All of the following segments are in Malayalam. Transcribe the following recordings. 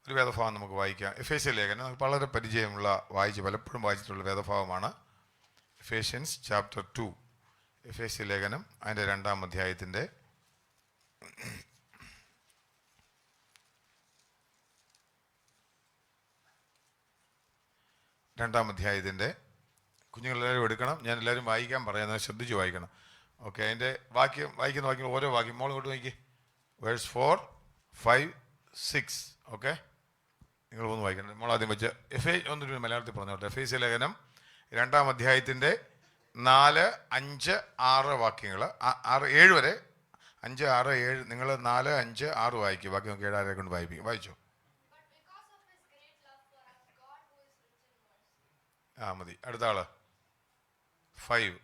ഒരു വേദഭാഗം നമുക്ക് വായിക്കാം. എഫേസ്യ ലേഖനം നമുക്ക് വളരെ പരിചയമുള്ള പലപ്പോഴും വായിച്ചിട്ടുള്ള വേദഭാഗമാണ്. എഫേഷ്യൻസ് ചാപ്റ്റർ 2, എഫേസ്യ ലേഖനം അതിൻ്റെ 2-ാം അധ്യായത്തിൻ്റെ 2-ാം അധ്യായത്തിൻ്റെ കുഞ്ഞുങ്ങളെല്ലാവരും എടുക്കണം. ഞാൻ എല്ലാവരും വായിക്കാൻ പറയുന്നത് ശ്രദ്ധിച്ച് വായിക്കണം. ഓക്കെ, അതിൻ്റെ വായിക്കുന്ന വാക്യം ഓരോ വാക്യം മോൾ ഇങ്ങോട്ട് നോക്കി. വേഴ്സ് 4, 5, 6. ഓക്കെ, നിങ്ങൾ ഒന്ന് വായിക്കണം. മോൾ ആദ്യം വെച്ച് ഒന്നൊരു മലയാളത്തിൽ പറഞ്ഞോട്ടെ. എഫേസ്യ ലേഖനം 2-ാം അധ്യായത്തിൻ്റെ 4, 5, 6 വാക്യങ്ങൾ, 6, 7 വരെ. 5, 6, 7 നിങ്ങൾ 4, 5, 6 വായിക്കും. ബാക്കി നമുക്ക് 7 ആരെ കൊണ്ട് വായിപ്പിക്കും. വായിച്ചോ. മതി. അടുത്ത ആള് 5.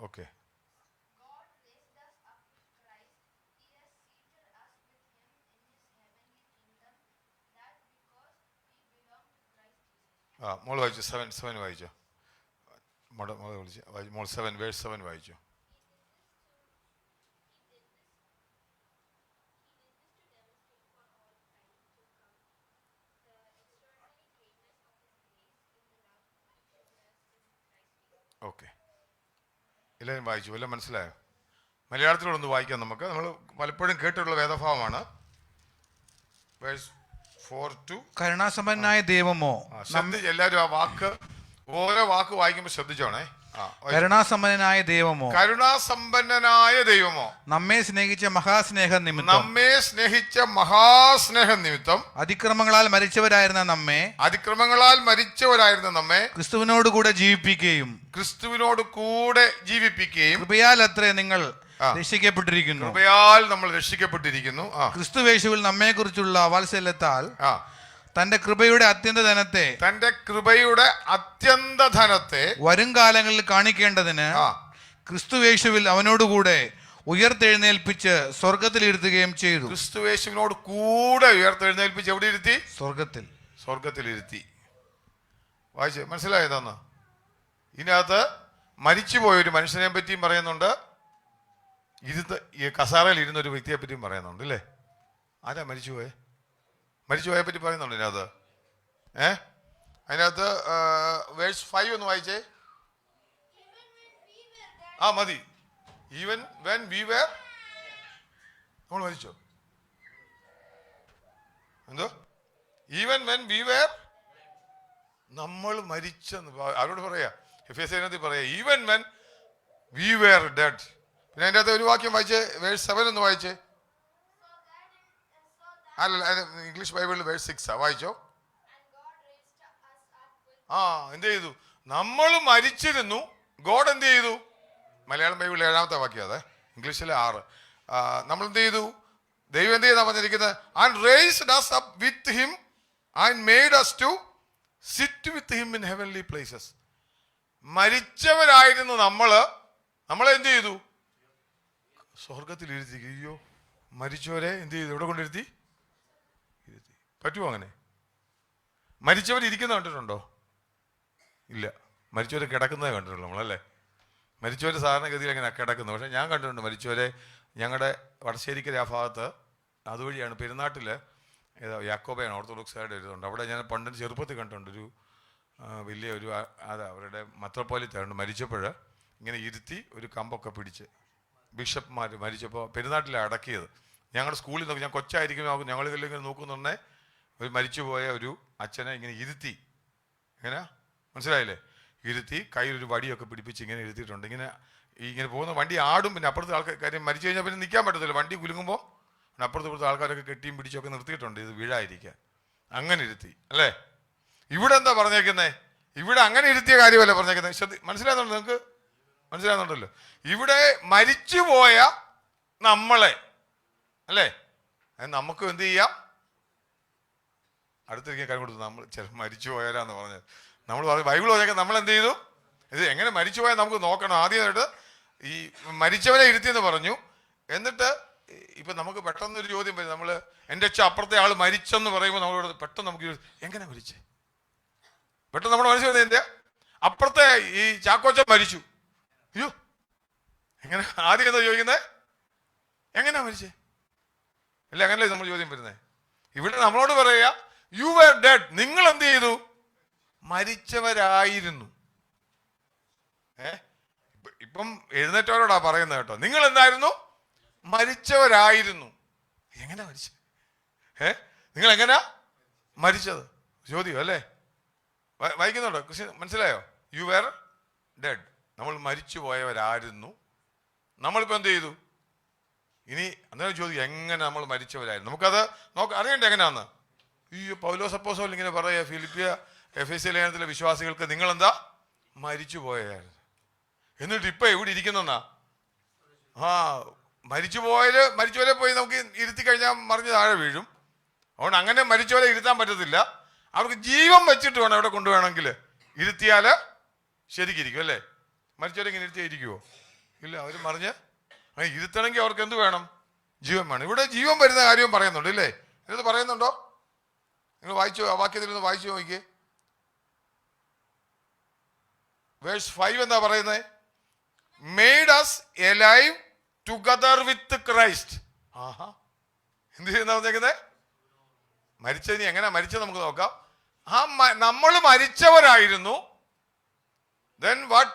ഓക്കെ, മോൾ വായിച്ചു. 7 വായിച്ചോ. മോളെ വിളിച്ച് മോൾ 7 വേഴ്സ് 7 വായിച്ചോ. ഓക്കെ, എല്ലാവരും വായിച്ചു. എല്ലാം മനസ്സിലായോ? മലയാളത്തിലൂടെ ഒന്ന് വായിക്കാം നമുക്ക്. നമ്മൾ പലപ്പോഴും കേട്ടിട്ടുള്ള വേദഭാവമാണ്. വേഴ്സ് 4 to കരുണാസമ്പന്നനായ ദൈവമോ. എല്ലാവരും ആ വാക്ക്, ഓരോ വാക്ക് വായിക്കുമ്പോൾ ശ്രദ്ധിച്ചോണേ. കരുണാസമ്പന്നനായ ദൈവമോ, കരുണാസമ്പന്നനായ ദൈവമോ, നമ്മെ സ്നേഹിച്ച മഹാസ്നേഹം നിമിത്തം അതിക്രമങ്ങളാൽ മരിച്ചവരായിരുന്ന നമ്മെ ക്രിസ്തുവിനോട് കൂടെ ജീവിപ്പിക്കുകയും കൃപയാൽ അത്രേ നിങ്ങൾ രക്ഷിക്കപ്പെട്ടിരിക്കുന്നു. കൃപയാൽ നമ്മൾ രക്ഷിക്കപ്പെട്ടിരിക്കുന്നു. ക്രിസ്തുവേശുവിൽ നമ്മെ കുറിച്ചുള്ള വാത്സല്യത്താൽ തന്റെ കൃപയുടെ അത്യന്ത ധനത്തെ വരും കാലങ്ങളിൽ കാണിക്കേണ്ടതിന് ക്രിസ്തുവേശുവിൽ അവനോടുകൂടെ ഉയർത്തെഴുന്നേൽപ്പിച്ച് സ്വർഗത്തിലിരുത്തുകയും ചെയ്തു. ക്രിസ്തുവേശുവിനോട് കൂടെ ഉയർത്തെഴുന്നേൽപ്പിച്ച് എവിടെ ഇരുത്തി? സ്വർഗത്തിലിരുത്തി. വായിച്ച് മനസ്സിലായതാന്ന്. ഇതിനകത്ത് മരിച്ചുപോയൊരു മനുഷ്യനെ പറ്റിയും പറയുന്നുണ്ട്, ഈ കസാറയിൽ ഇരുന്നൊരു വ്യക്തിയെ പറ്റിയും പറയുന്നുണ്ട്. അല്ലേ? ആരാ മരിച്ചുപോയെ പറ്റി പറയുന്നുണ്ട് ഇതിനകത്ത്. അതിനകത്ത് വേഴ്സ് 5 ഒന്ന് വായിച്ചേ. മതി. ഈവൻ വെൻ വി വേർ, നമ്മൾ മരിച്ചോ? എന്തോ? ഈവൻ വെൻ വി വേർ, നമ്മൾ മരിച്ചെന്ന് അവരോട് പറയാ. എഫേസ്യനകത്ത് പറയാ even when we were dead. പിന്നെ അതിൻ്റെ അകത്ത് ഒരു വാക്യം വായിച്ചേ. വേഴ്സ് 7 ഒന്ന് വായിച്ചേ. അല്ല, ഇംഗ്ലീഷ് ബൈബിളിൽ വേഴ്സ് 6 വായിച്ചോ. എന്ത് ചെയ്തു? നമ്മൾ മരിച്ചിരുന്നു, ഗോഡ് എന്ത് ചെയ്തു? മലയാളം ബൈബിളിൽ 7-ാമത്തെ വാക്യം അതെ, ഇംഗ്ലീഷിൽ 6. നമ്മൾ എന്ത് ചെയ്തു? ദൈവം എന്ത് ചെയ്താ പറഞ്ഞിരിക്കുന്നത്? And raised us up with him and made us to sit with him in heavenly places. മരിച്ചവരായിരുന്നു നമ്മളെ എന്ത് ചെയ്തു? സ്വർഗത്തിൽ ഇരുത്തി. അയ്യോ, മരിച്ചവരെ എന്ത് ചെയ്തു? എവിടെ കൊണ്ടിരുത്തി? പറ്റുമോ അങ്ങനെ? മരിച്ചവർ ഇരിക്കുന്ന കണ്ടിട്ടുണ്ടോ? ഇല്ല. മരിച്ചവരെ കിടക്കുന്നതേ കണ്ടിട്ടുള്ളൂ നമ്മളല്ലേ. മരിച്ചവർ സാധാരണഗതിയിൽ എങ്ങനെ കിടക്കുന്നു. പക്ഷേ ഞാൻ കണ്ടിട്ടുണ്ട് മരിച്ചവരെ. ഞങ്ങളുടെ വടശ്ശേരിക്കര ആ ഭാഗത്ത് അതുവഴിയാണ് പെരുന്നാട്ടിൽ യാക്കോബയാണ് ഓർത്തഡോക്സായിട്ട് എഴുതുന്നുണ്ട്. അവിടെ ഞാൻ പണ്ട് ചെറുപ്പത്തിൽ കണ്ടിട്ടുണ്ട്. ഒരു വലിയ ഒരു അവരുടെ മെത്രോപ്പൊലീത്തനുണ്ട്. മരിച്ചപ്പോൾ ഇങ്ങനെ ഇരുത്തി ഒരു കമ്പൊക്കെ പിടിച്ച് ബിഷപ്പ്മാർ മരിച്ചപ്പോൾ പെരുന്നാട്ടിലാണ് അടക്കിയത്. ഞങ്ങളുടെ സ്കൂളിൽ നോക്കി, ഞാൻ കൊച്ചായിരിക്കും, ഞങ്ങളിതെല്ലാം ഇങ്ങനെ നോക്കുന്നുണ്ടേ. ഒരു മരിച്ചുപോയ ഒരു അച്ഛനെ ഇങ്ങനെ ഇരുത്തി, എങ്ങനെ മനസ്സിലായില്ലേ? ഇരുത്തി കയ്യിലൊരു വടിയൊക്കെ പിടിപ്പിച്ച് ഇങ്ങനെ ഇരുത്തിയിട്ടുണ്ട്. ഇങ്ങനെ പോകുന്ന വണ്ടി ആടും. പിന്നെ അപ്പുറത്തെ ആൾക്കാർ, കാര്യം മരിച്ചു കഴിഞ്ഞാൽ പിന്നെ നിൽക്കാൻ പറ്റത്തില്ല. വണ്ടി കുലുങ്ങുമ്പോൾ അപ്പുറത്തെ ആൾക്കാരൊക്കെ കെട്ടിയും പിടിച്ചൊക്കെ നിർത്തിയിട്ടുണ്ട്, ഇത് വീഴാതിരിക്കാൻ. അങ്ങനെ ഇരുത്തി അല്ലേ? ഇവിടെ എന്താ പറഞ്ഞേക്കുന്നത്? ഇവിടെ അങ്ങനെ ഇരുത്തിയ കാര്യമല്ല പറഞ്ഞേക്കുന്നത്. മനസ്സിലാകുന്നുണ്ടോ? നിങ്ങൾക്ക് മനസ്സിലാകുന്നുണ്ടല്ലോ. ഇവിടെ മരിച്ചുപോയ നമ്മളെ അല്ലേ, നമുക്ക് എന്ത് ചെയ്യാം? അടുത്തിരിക്കാൻ കാര്യം കൊടുത്തു. നമ്മൾ മരിച്ചു പോയാലാന്ന് പറഞ്ഞത്. നമ്മൾ ബൈബിൾ പറഞ്ഞേക്കാൻ നമ്മൾ എന്ത് ചെയ്തു? ഇത് എങ്ങനെ മരിച്ചു പോയാൽ നമുക്ക് നോക്കണം. ആദ്യമായിട്ട് ഈ മരിച്ചവനെ ഇരുത്തിയെന്ന് പറഞ്ഞു. എന്നിട്ട് ഇപ്പം നമുക്ക് പെട്ടെന്നൊരു ചോദ്യം വരും. നമ്മൾ എൻ്റെ അപ്പുറത്തെ ആൾ മരിച്ചെന്ന് പറയുമ്പോൾ നമ്മളോട് പെട്ടെന്ന് നമുക്ക് എങ്ങനെ മരിച്ചേ? പെട്ടെന്ന് നമ്മുടെ മനസ്സിൽ വരുന്നത് എന്താ? അപ്പുറത്തെ ഈ ചാക്കോച്ചൻ മരിച്ചു. അയ്യോ, എങ്ങനെ? ആദ്യം എന്താ ചോദിക്കുന്നത്? എങ്ങനെയാ മരിച്ചേ? അല്ല, അങ്ങനല്ലേ നമ്മൾ ചോദ്യം വരുന്നത്. ഇവിടെ നമ്മളോട് പറയുക, യു വെർ ഡെഡ്. നിങ്ങൾ എന്ത് ചെയ്തു? മരിച്ചവരായിരുന്നു. ഇപ്പം എഴുന്നേറ്റവരോടാ പറയുന്നത് കേട്ടോ. നിങ്ങൾ എന്തായിരുന്നു? മരിച്ചവരായിരുന്നു. എങ്ങനെയാ മരിച്ചത്? നിങ്ങൾ എങ്ങനെയാ മരിച്ചത്? ചോദ്യം അല്ലേ? വായിക്കുന്നുണ്ടോ? മനസ്സിലായോ? You were dead. നമ്മൾ മരിച്ചു പോയവരായിരുന്നു. നമ്മളിപ്പോൾ എന്ത് ചെയ്തു? ഇനി അന്നേരം ചോദിക്കും, എങ്ങനെ നമ്മൾ മരിച്ചവരായിരുന്നു? നമുക്കത് അറിയണ്ടേ എങ്ങനെയാന്ന്? ഈ പൗലോസ് അപ്പോസ്തലൻ ഇങ്ങനെ പറയുക, ഫിലിപ്പിയ എഫെസ്യ ലേഖനത്തിലെ വിശ്വാസികൾക്ക് നിങ്ങളെന്താ? മരിച്ചു പോയായിരുന്നു. എന്നിട്ട് ഇപ്പൊ എവിടെ ഇരിക്കുന്നെന്നാ? മരിച്ചുപോലെ പോയി നമുക്ക് ഇരുത്തി കഴിഞ്ഞാൽ മറിഞ്ഞ് താഴെ വീഴും. അതുകൊണ്ട് അങ്ങനെ മരിച്ചവരെ ഇരുത്താൻ പറ്റത്തില്ല. അവർക്ക് ജീവൻ വെച്ചിട്ട് വേണം എവിടെ കൊണ്ടുവേണമെങ്കിൽ ഇരുത്തിയാല് ശരിക്കിരിക്കും അല്ലേ? മരിച്ചവരെ ഇങ്ങനെ ഇരുത്തിയാൽ ഇരിക്കുവോ? ഇല്ല, അവർ മറിഞ്ഞ് ഇരുത്തണമെങ്കിൽ അവർക്ക് എന്ത് വേണം? ജീവൻ വേണം. ഇവിടെ ജീവൻ വരുന്ന കാര്യവും പറയുന്നുണ്ട് ഇല്ലേ? ഇത് പറയുന്നുണ്ടോ? നിങ്ങൾ വായിച്ചു, ആ വാക്യത്തിൽ നിന്ന് വായിച്ചു നോക്കിയേ. വേഴ്സ് 5 എന്താ പറയുന്നത്? Made us alive together with Christ. എന്ത് ചെയ്യുന്ന പറഞ്ഞേക്കുന്നത്? മരിച്ചതിന് എങ്ങനെ മരിച്ചത് നമുക്ക് നോക്കാം. നമ്മൾ മരിച്ചവരായിരുന്നു. Then what?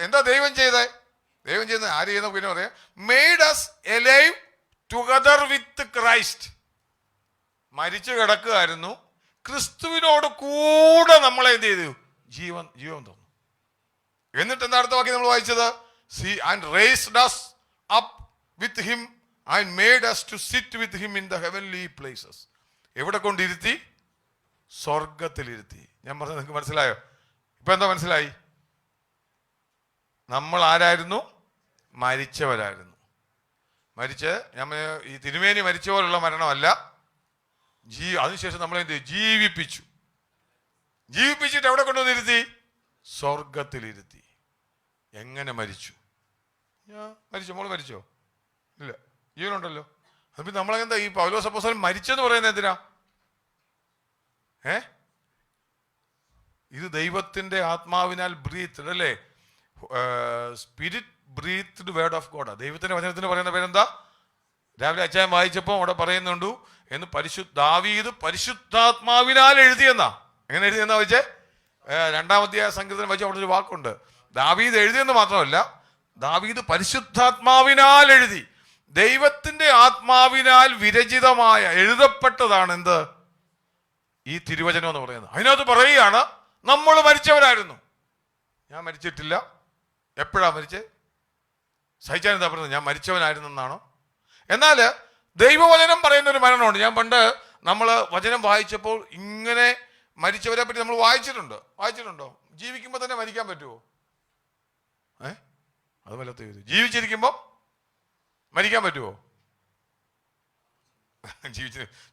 എന്താ ദൈവം ചെയ്തേ? ദൈവം ചെയ്യുന്നത് ആര് ചെയ്യുന്ന? പിന്നെ പറയാം, made us alive together with Christ. മരിച്ചു കിടക്കുകയായിരുന്നു, ക്രിസ്തുവിനോട് കൂടെ നമ്മളെ എന്ത് ചെയ്തു? ജീവൻ തന്നു. എന്നിട്ട് എന്താ അടുത്ത വാക്യം നമ്മൾ വായിച്ചത്? and raised us up with him and made us to sit with him in the heavenly places. എവിടെ കൊണ്ടിരുത്തി? സ്വർഗത്തിലിരുത്തി. ഞാൻ പറഞ്ഞത് നിങ്ങൾക്ക് മനസ്സിലായോ? ഇപ്പൊ എന്താ മനസ്സിലായി? നമ്മൾ ആരായിരുന്നു? മരിച്ചവരായിരുന്നു. ഈ തിരുമേനി മരിച്ച പോലുള്ള മരണമല്ല. അതിനുശേഷം നമ്മളെ എന്ത് ജീവിപ്പിച്ചു. ജീവിപ്പിച്ചിട്ട് എവിടെ കൊണ്ടുവന്നിരുത്തി? സ്വർഗത്തിലിരുത്തി. എങ്ങനെ മരിച്ചു? മോള് മരിച്ചോ? ഇല്ല, ജീവനുണ്ടല്ലോ. അപ്പൊ നമ്മളെന്താ ഈ പൗലോസ് അപ്പോസ്തലൻ മരിച്ചെന്ന് പറയുന്നത് എന്തിനാ? ഇത് ദൈവത്തിന്റെ ആത്മാവിനാൽ ബ്രീത്ത്ഡ് അല്ലേ? Spirit breathed word of God. ദൈവത്തിന്റെ വചനത്തിന് പറയുന്ന പേരെന്താ? രാവിലെ അച്ചായൻ വായിച്ചപ്പോൾ അവിടെ പറയുന്നുണ്ട് എന്ന് ദാവീദ് പരിശുദ്ധാത്മാവിനാൽ എഴുതിയെന്നാ. എങ്ങനെ എഴുതിയെന്നാ വെച്ചേ? 2-ാം അധ്യായ സങ്കീർത്തനം വെച്ച് അവിടെ ഒരു വാക്കുണ്ട്. ദാവീദ് എഴുതിയെന്ന് മാത്രമല്ല, ദാവീദ് പരിശുദ്ധാത്മാവിനാൽ എഴുതി. ദൈവത്തിന്റെ ആത്മാവിനാൽ വിരചിതമായ എഴുതപ്പെട്ടതാണ് എന്ത്? ഈ തിരുവചനം എന്ന് പറയുന്നത്. അതിനകത്ത് പറയുകയാണ് നമ്മൾ മരിച്ചവരായിരുന്നു. ഞാൻ മരിച്ചിട്ടില്ല. എപ്പോഴാ മരിച്ചേ? സഹിച്ചാൻ എന്താ പറയുന്നത്? ഞാൻ മരിച്ചവനായിരുന്നു എന്നാണോ? എന്നാൽ ദൈവവചനം പറയുന്ന ഒരു മരണമുണ്ട്. ഞാൻ പണ്ട് നമ്മൾ വചനം വായിച്ചപ്പോൾ ഇങ്ങനെ മരിച്ചവരെ പറ്റി നമ്മൾ വായിച്ചിട്ടുണ്ടോ? ജീവിക്കുമ്പോൾ തന്നെ മരിക്കാൻ പറ്റുമോ? അത് വല്ലത്തെ ജീവിച്ചിരിക്കുമ്പോൾ മരിക്കാൻ പറ്റുമോ?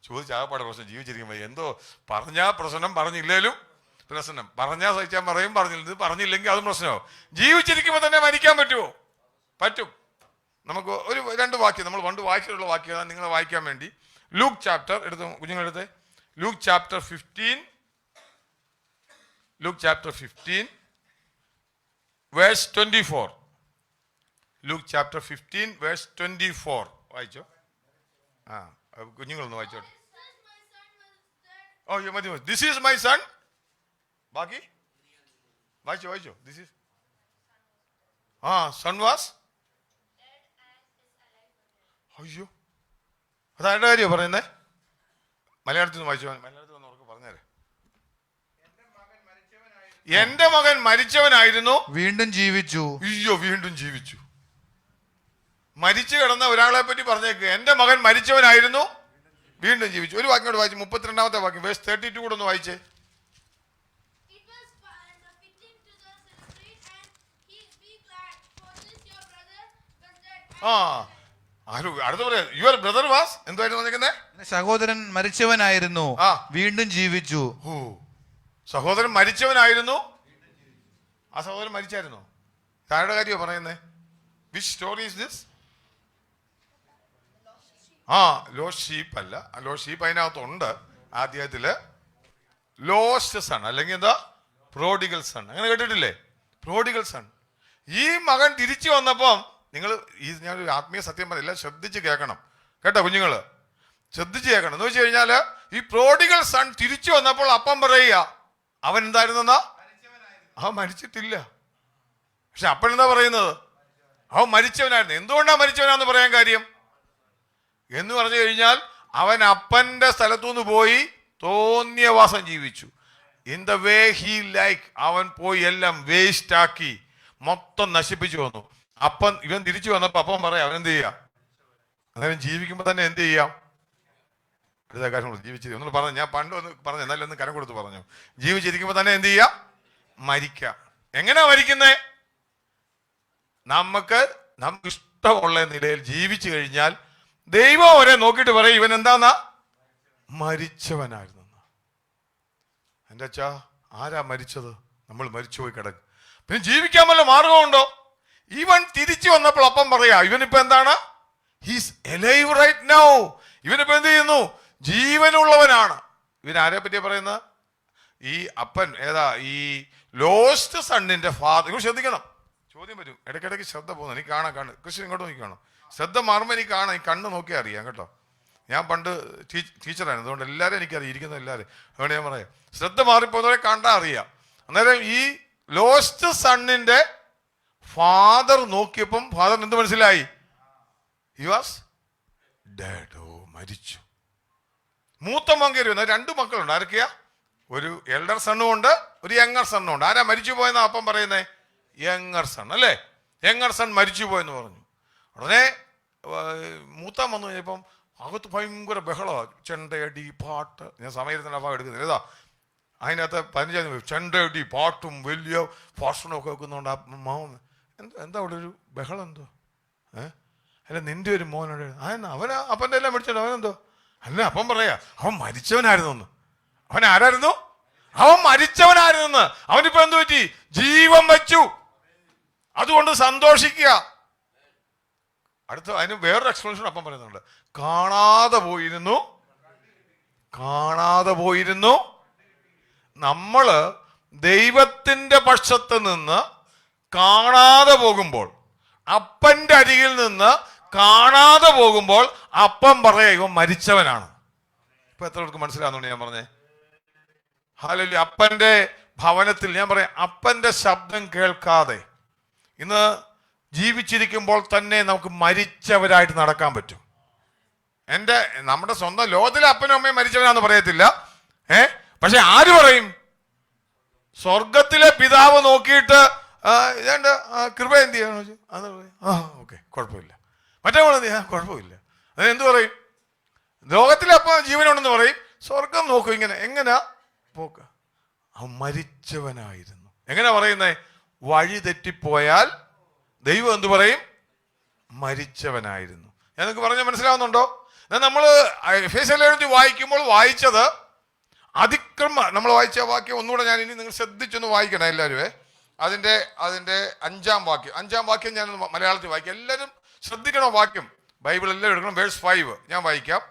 ചോദിച്ചാകപ്പാടെ പ്രശ്നം. ജീവിച്ചിരിക്കുമ്പോൾ എന്തോ പറഞ്ഞാൽ പ്രശ്നം, പറഞ്ഞില്ലേലും പ്രശ്നം. പറഞ്ഞാൽ സഹിച്ചാൽ പറയും, പറഞ്ഞില്ലെങ്കിൽ അതും പ്രശ്നമോ? ജീവിച്ചിരിക്കുമ്പോൾ തന്നെ മരിക്കാൻ പറ്റുമോ? പറ്റും. നമുക്ക് ഒരു 2 വാക്യം നമ്മൾ പണ്ട് വായിച്ചിട്ടുള്ള വാക്യം നിങ്ങളെ വായിക്കാൻ വേണ്ടി. ലൂക്ക് ചാപ്റ്റർ കുഞ്ഞുങ്ങളെടുത്ത് Luke chapter 15 verse 24. Luke chapter 15 verse 24 വായിച്ചോ. കുഞ്ഞുങ്ങളൊന്ന് വായിച്ചോട്ടെ. മതി. This is my son. ബാക്കി വായിച്ചോ. This is son was. അയ്യോ, അതാരുടെ കാര്യമാണ് പറയുന്നത്? മലയാളത്തിൽ നിന്ന് വായിച്ചോ. മലയാളത്തിൽ നിന്ന് അവർക്ക് പറഞ്ഞേരെ. എന്റെ മകൻ മരിച്ചവനായിരുന്നു, വീണ്ടും ജീവിച്ചു. അയ്യോ, വീണ്ടും ജീവിച്ചു. മരിച്ചു കിടന്ന ഒരാളെ പറ്റി പറഞ്ഞേക്ക്. എന്റെ മകൻ മരിച്ചവനായിരുന്നു, വീണ്ടും ജീവിച്ചു. ഒരു വാക്യം കൂടെ വായിച്ചു. 32-ാമത്തെ വാക്യം വേഴ്സ് 32 കൂടെ ഒന്ന് വായിച്ചേ. അടുത്ത പറയാ, യുവർ ബ്രദർ വാസ് എന്തായിരുന്നു പറഞ്ഞേക്കുന്നത്? സഹോദരൻ മരിച്ചവനായിരുന്നു, വീണ്ടും ജീവിച്ചു. സഹോദരൻ മരിച്ചവനായിരുന്നു. ആ സഹോദരൻ മരിച്ചായിരുന്നോ? ആരുടെ കാര്യമാണ് പറയുന്നത്? Which story is this? Lost sheep അല്ല. ലോസ്റ്റ് ഷീപ്പ് അതിനകത്തുണ്ട്. ആദ്യത്തില് ലോസ്റ്റ് സൺ അല്ലെങ്കിൽ എന്താ പ്രോഡിഗൽ സൺ. അങ്ങനെ കേട്ടിട്ടില്ലേ? Prodigal sun. ഈ മകൻ തിരിച്ചു വന്നപ്പം നിങ്ങൾ ഞാനൊരു ആത്മീയ സത്യം പറയില്ല, ശ്രദ്ധിച്ച് കേൾക്കണം കേട്ടോ കുഞ്ഞുങ്ങൾ, ശ്രദ്ധിച്ച് കേൾക്കണം. എന്ന് വെച്ച് കഴിഞ്ഞാൽ ഈ പ്രോഡിഗൽ സൺ തിരിച്ചു വന്നപ്പോൾ അപ്പം പറയുക അവൻ എന്തായിരുന്നെന്നാ? അവൻ മരിച്ചിട്ടില്ല. പക്ഷെ അപ്പോഴെന്താ പറയുന്നത്? അവൻ മരിച്ചവനായിരുന്നു. എന്തുകൊണ്ടാണ് മരിച്ചവനാന്ന് പറയാൻ കാര്യം എന്ന് പറഞ്ഞു കഴിഞ്ഞാൽ അവൻ അപ്പന്റെ സ്ഥലത്തുനിന്ന് പോയി തോന്നിയ വാസം ജീവിച്ചു. In the way he like. അവൻ പോയി എല്ലാം വേസ്റ്റ് ആക്കി മൊത്തം നശിപ്പിച്ചു വന്നു. അപ്പം ഇവൻ തിരിച്ചു വന്നപ്പോ അപ്പം പറയാം അവൻ എന്ത് ചെയ്യാം? അന്നേരം ജീവിക്കുമ്പോ തന്നെ എന്ത് ചെയ്യാം? അടുത്ത കാര്യം ജീവിച്ചിരി ഒന്ന് പറഞ്ഞു. ഞാൻ പണ്ട് ഒന്ന് പറഞ്ഞു, എന്നാലും ഒന്ന് കരം കൊടുത്ത് പറഞ്ഞു. ജീവിച്ചിരിക്കുമ്പോ തന്നെ എന്ത് ചെയ്യാം? മരിക്കാം. എങ്ങനെയാ മരിക്കുന്നേ? നമുക്ക് ഇഷ്ടമുള്ള നിലയിൽ ജീവിച്ചു കഴിഞ്ഞാൽ ദൈവം അവരെ നോക്കിയിട്ട് പറയും ഇവൻ എന്താന്നാ? മരിച്ചവനായിരുന്നു. എൻ്റെ അച്ഛാ, ആരാ മരിച്ചത്? നമ്മൾ മരിച്ചുപോയി കിടക്കും. പിന്നെ ജീവിക്കാൻ വല്ല മാർഗമുണ്ടോ? ഇവൻ തിരിച്ചു വന്നപ്പോൾ അപ്പം പറയാ ഇവനിപ്പോ എന്താണ്? He's alive right now. ഇവനിപ്പോ എന്ത് ചെയ്യുന്നു? ജീവനുള്ളവനാണ്. ഇവൻ ആരെ പറ്റിയാ പറയുന്നത്? ഈ അപ്പൻ ഏതാ? ഈ ലോസ്റ്റ് സണ്ണിന്റെ ഫാദർ. നിങ്ങൾ ശ്രദ്ധിക്കണം, ചോദ്യം വരും ഇടയ്ക്കിടയ്ക്ക്. ശ്രദ്ധ പോകുന്നു. എനിക്ക് കാണാൻ കൃഷി ഇങ്ങോട്ട് നോക്കിക്കാണോ? ശ്രദ്ധ മാറുമ്പോൾ എനിക്ക് കാണാം. ഈ കണ്ണ് നോക്കിയാൽ അറിയാം കേട്ടോ. ഞാൻ പണ്ട് ടീച്ചറായിരുന്നു, അതുകൊണ്ട് എല്ലാവരും എനിക്കറിയാം, ഇരിക്കുന്ന എല്ലാവരും. അതുകൊണ്ട് ഞാൻ പറയാം, ശ്രദ്ധ മാറിപ്പോകുന്നവരെ കണ്ടാൽ അറിയാം. അന്നേരം ഈ ലോസ്റ്റ് സണ്ണിന്റെ ഫാദർ നോക്കിയപ്പം ഫാദറിന് എന്ത് മനസ്സിലായി? He was dead. ഓ, മരിച്ചു. മൂത്ത മോൻ കയറി വന്ന 2 മക്കളുണ്ട്. ആരൊക്കെയാ? ഒരു എൽഡർ സണ്ണും ഉണ്ട്, ഒരു യങ്ങർ സണ്ണും ഉണ്ട്. ആരാ മരിച്ചു പോയെന്നാ അപ്പം പറയുന്നേ? യങ്ങർ സൺ അല്ലേ? യങ്ങർ സൺ മരിച്ചു പോയെന്ന് പറഞ്ഞു. ഉടനെ മൂത്താൻ വന്നു കഴിഞ്ഞപ്പം അകത്ത് ഭയങ്കര ബഹളമാണ്. ചെണ്ടയടി, പാട്ട്. ഞാൻ സമയത്തിൻ്റെ അഭാവം എടുക്കുന്നില്ല. ഏതാ അതിനകത്ത് 15 ചെണ്ടയടി, പാട്ടും വലിയ ഭക്ഷണവും ഒക്കെ വെക്കുന്നുണ്ട്. എന്താ അവിടെ ഒരു ബഹളം? എന്തോ അല്ല നിന്റെ ഒരു മോനോട് അവനാ അപ്പൻ്റെ എല്ലാം മേടിച്ചോ? അവനെന്തോ? അല്ല, അപ്പം പറയാ അവൻ മരിച്ചവനായിരുന്നു എന്ന്. അവൻ ആരായിരുന്നു? അവൻ മരിച്ചവനായിരുന്നു. അവനിപ്പോ എന്ത് പറ്റി? ജീവൻ വെച്ചു. അതുകൊണ്ട് സന്തോഷിക്കുക. അടുത്ത അതിന് വേറൊരു എക്സ്പ്ലനേഷൻ അപ്പം പറയുന്നുണ്ട്. കാണാതെ പോയിരുന്നു. നമ്മള് ദൈവത്തിന്റെ പക്ഷത്ത് നിന്ന് കാണാതെ പോകുമ്പോൾ, അപ്പന്റെ അരികിൽ നിന്ന് കാണാതെ പോകുമ്പോൾ അപ്പം പറയാ ഇവൻ മരിച്ചവനാണ്. ഇപ്പൊ എത്ര പേർക്ക് മനസ്സിലാവുന്നുണ്ട് ഞാൻ പറഞ്ഞേ? ഹല്ലേലൂയ. അപ്പന്റെ ഭവനത്തിൽ ഞാൻ പറയാം, അപ്പന്റെ ശബ്ദം കേൾക്കാതെ ഇന്ന് ജീവിച്ചിരിക്കുമ്പോൾ തന്നെ നമുക്ക് മരിച്ചവരായിട്ട് നടക്കാൻ പറ്റും. നമ്മുടെ സ്വന്തം ലോകത്തിലെ അപ്പനും അമ്മയും മരിച്ചവനാന്ന് പറയത്തില്ല. പക്ഷെ ആര് പറയും? സ്വർഗത്തിലെ പിതാവ് നോക്കിയിട്ട് ഇതാണ്ട് കൃപ എന്ത് ചെയ്യണം? അത് ഓക്കെ, കുഴപ്പമില്ല. മറ്റേ കുഴപ്പമില്ല. അതെന്ത് പറയും? ലോകത്തിലെ അപ്പം ജീവനുണ്ടെന്ന് പറയും. സ്വർഗം നോക്കും ഇങ്ങനെ. എങ്ങനെയാ പോക്ക? അവൻ മരിച്ചവനായിരുന്നു. എങ്ങനെ പറയുന്നേ? വഴി തെറ്റിപ്പോയാൽ ദൈവം എന്തു പറയും? മരിച്ചവനായിരുന്നു. ഞാൻ നിങ്ങൾക്ക് പറഞ്ഞാൽ മനസ്സിലാവുന്നുണ്ടോ? നമ്മൾ എഫേസ്യർ വായിക്കുമ്പോൾ വായിച്ചത് നമ്മൾ വായിച്ച വാക്യം ഒന്നുകൂടെ ഞാൻ ഇനി നിങ്ങൾ ശ്രദ്ധിച്ചൊന്ന് വായിക്കണം എല്ലാവരും. അതിൻ്റെ 5-ാം വാക്യം ഞാൻ മലയാളത്തിൽ വായിക്കാം. എല്ലാവരും ശ്രദ്ധിക്കണം വാക്യം. ബൈബിൾ എല്ലാം എടുക്കണം. വേഴ്സ് 5 ഞാൻ വായിക്കാം.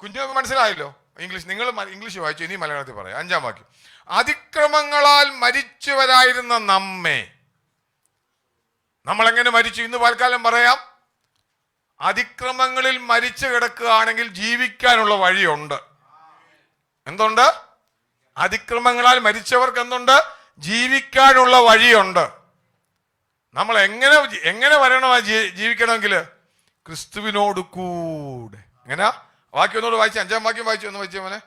കുഞ്ഞുങ്ങൾക്ക് മനസ്സിലായല്ലോ ഇംഗ്ലീഷ്? നിങ്ങൾ ഇംഗ്ലീഷ് വായിച്ചു, ഇനി മലയാളത്തിൽ പറയാം. 5-ാം വാക്യം. അതിക്രമങ്ങളാൽ മരിച്ചവരായിരുന്ന നമ്മളെങ്ങനെ മരിച്ചു? ഇന്ന് പൽക്കാലം പറയാം. അതിക്രമങ്ങളിൽ മരിച്ചു കിടക്കുകയാണെങ്കിൽ ജീവിക്കാനുള്ള വഴിയുണ്ട്. എന്തുണ്ട്? അതിക്രമങ്ങളാൽ മരിച്ചവർക്ക് എന്തുണ്ട്? ജീവിക്കാനുള്ള വഴിയുണ്ട്. നമ്മൾ എങ്ങനെ വരണം? ജീവിക്കണമെങ്കിൽ ക്രിസ്തുവിനോട് കൂടെ. എങ്ങനെയാ? വാക്യം ഒന്നുകൂടെ വായിച്ചു. 5-ാം വാക്യം വായിച്ചു. ഒന്ന് വായിച്ചേ മോനെ.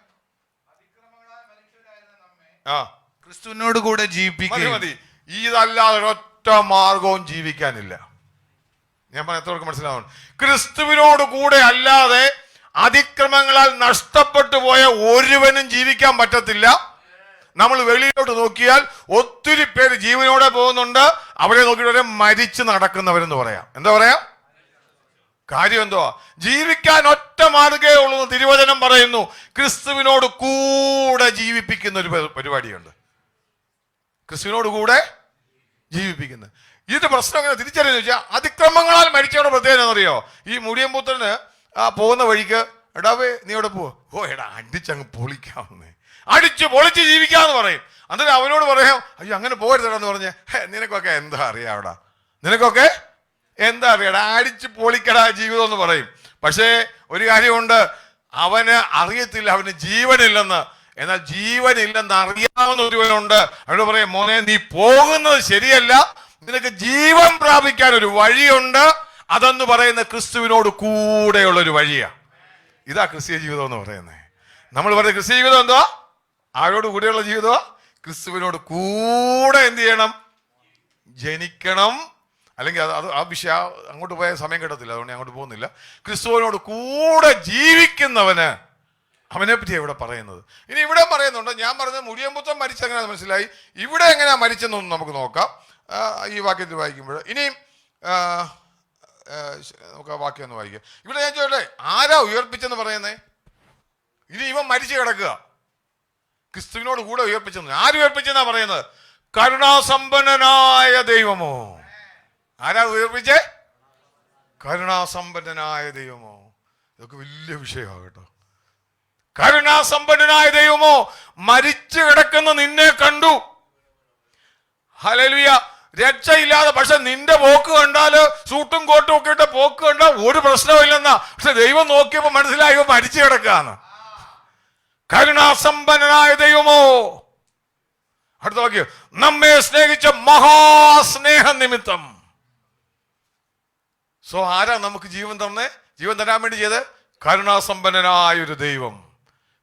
ക്രിസ്തുവിനോട് കൂടെ ജീവിപ്പിക്കുക. മതി. ഇതല്ലാതെ ഒരൊറ്റ മാർഗവും ജീവിക്കാനില്ല. ഞാൻ പറഞ്ഞ എത്രവർക്ക് മനസ്സിലാവണം? ക്രിസ്തുവിനോട് കൂടെ അല്ലാതെ അതിക്രമങ്ങളാൽ നഷ്ടപ്പെട്ടു പോയ ഒരുവനും ജീവിക്കാൻ പറ്റത്തില്ല. നമ്മൾ വെളിയിലോട്ട് നോക്കിയാൽ ഒത്തിരി പേര് ജീവനോടെ പോകുന്നുണ്ട്. അവരെ നോക്കിയിട്ട് മരിച്ചു നടക്കുന്നവരെന്ന് പറയാം. എന്താ പറയാ? കാര്യം എന്തുവാ? ജീവിക്കാൻ ഒറ്റ മാർഗ്ഗമേ ഉള്ളൂ. തിരുവചനം പറയുന്നു, ക്രിസ്തുവിനോട് കൂടെ ജീവിപ്പിക്കുന്ന ഒരു പരിപാടിയുണ്ട്. ക്രിസ്തുവിനോട് കൂടെ ജീവിപ്പിക്കുന്നത്. ഇതിന്റെ പ്രശ്നം എങ്ങനെ തിരിച്ചറിയെന്ന് വെച്ചാൽ, അതിക്രമങ്ങളാൽ മരിച്ചവരുടെ പ്രത്യേകത എന്നറിയോ? ഈ മുടിയമ്പൂത്തന് പോകുന്ന വഴിക്ക് എടാവേ നീ എവിടെ പോവോ? ഓ എടാ അടിച്ചങ്ങ് പൊളിക്കാവുന്നേ, അടിച്ച് പൊളിച്ച് ജീവിക്കാന്ന് പറയും. അന്നേരം അവനോട് പറയാം, അയ്യോ അങ്ങനെ പോകരുതെന്ന് പറഞ്ഞ്, നിനക്കൊക്കെ എന്താ അറിയാം അവിടെ, നിനക്കൊക്കെ എന്താ അറിയാടാ, അടിച്ച് പൊളിക്കടാ ജീവിതം എന്ന് പറയും. പക്ഷേ ഒരു കാര്യമുണ്ട്, അവന് അറിയത്തില്ല അവന് ജീവനില്ലെന്ന്. എന്നാൽ ജീവനില്ലെന്ന് അറിയാവുന്ന ഒരുവനുണ്ട്. അവനോട് പറയാം, മോനെ നീ പോകുന്നത് ശരിയല്ല, നിനക്ക് ജീവൻ പ്രാപിക്കാൻ ഒരു വഴിയുണ്ട്. അതെന്ന് പറയുന്ന ക്രിസ്തുവിനോട് കൂടെയുള്ള ഒരു വഴിയാണ്. ഇതാ ക്രിസ്തീയ ജീവിതം എന്ന് പറയുന്നത്. നമ്മൾ പറയുന്ന ക്രിസ്തീയ ജീവിതം എന്തുവാ? ആരോട് കൂടെയുള്ള ജീവിതമാ? ക്രിസ്തുവിനോട് കൂടെ എന്ത് ചെയ്യണം? ജനിക്കണം. അല്ലെങ്കിൽ അത് ആ വിഷയം അങ്ങോട്ട് പോയാൽ സമയം കിട്ടത്തില്ല, അതുകൊണ്ട് അങ്ങോട്ട് പോകുന്നില്ല. ക്രിസ്തുവിനോട് കൂടെ ജീവിക്കുന്നവന് അവനെ പറ്റി ഇവിടെ പറയുന്നത്. ഇനി ഇവിടെ പറയുന്നുണ്ട്, ഞാൻ പറഞ്ഞത് മുടിയമ്പുത്തൻ മരിച്ചെങ്ങനെയാണെന്ന് മനസ്സിലായി. ഇവിടെ എങ്ങനെയാ മരിച്ചെന്നൊന്നും നമുക്ക് നോക്കാം ഈ വാക്യത്തിൽ വായിക്കുമ്പോൾ. ഇനിയും നമുക്ക് ആ വാക്യം ഒന്ന് വായിക്കാം. ഇവിടെ ഞാൻ ചോദിച്ചേ, ആരാ ഉയർപ്പിച്ചെന്ന് പറയുന്നേ? ഇനി ഇവൻ മരിച്ചു കിടക്കുക, ക്രിസ്തുവിനോട് കൂടെ ഉയർപ്പിച്ചെന്ന്. ആര് ഉയർപ്പിച്ചെന്നാ പറയുന്നത്? കരുണാസമ്പന്നനായ ദൈവമോ. ആരാ ഉയർപ്പിച്ചേ? കരുണാസമ്പന്നനായ ദൈവമോ. ഇതൊക്കെ വലിയ വിഷയമാണ് കേട്ടോ. കരുണാസമ്പന്നനായ ദൈവമോ, മരിച്ചു കിടക്കുന്ന നിന്നെ കണ്ടു. ഹല്ലേലൂയ. രക്ഷയില്ലാതെ, പക്ഷെ നിന്റെ പോക്ക് കണ്ടാല്, സൂട്ടും കോട്ടും ഒക്കെ ഇട്ട പോക്ക് കണ്ടാൽ ഒരു പ്രശ്നമില്ലെന്നാ. പക്ഷെ ദൈവം നോക്കിയപ്പോ മനസ്സിലായി മരിച്ചു കിടക്കാന്ന്. കരുണാസമ്പന്നനായ ദൈവമോ. അടുത്ത വാക്യം, നമ്മെ സ്നേഹിച്ച മഹാസ്നേഹ നിമിത്തം. സോ ആരാ നമുക്ക് ജീവൻ തന്നെ, ജീവൻ തരാൻ വേണ്ടി ചെയ്ത്? കരുണാസമ്പന്നനായ ഒരു ദൈവം.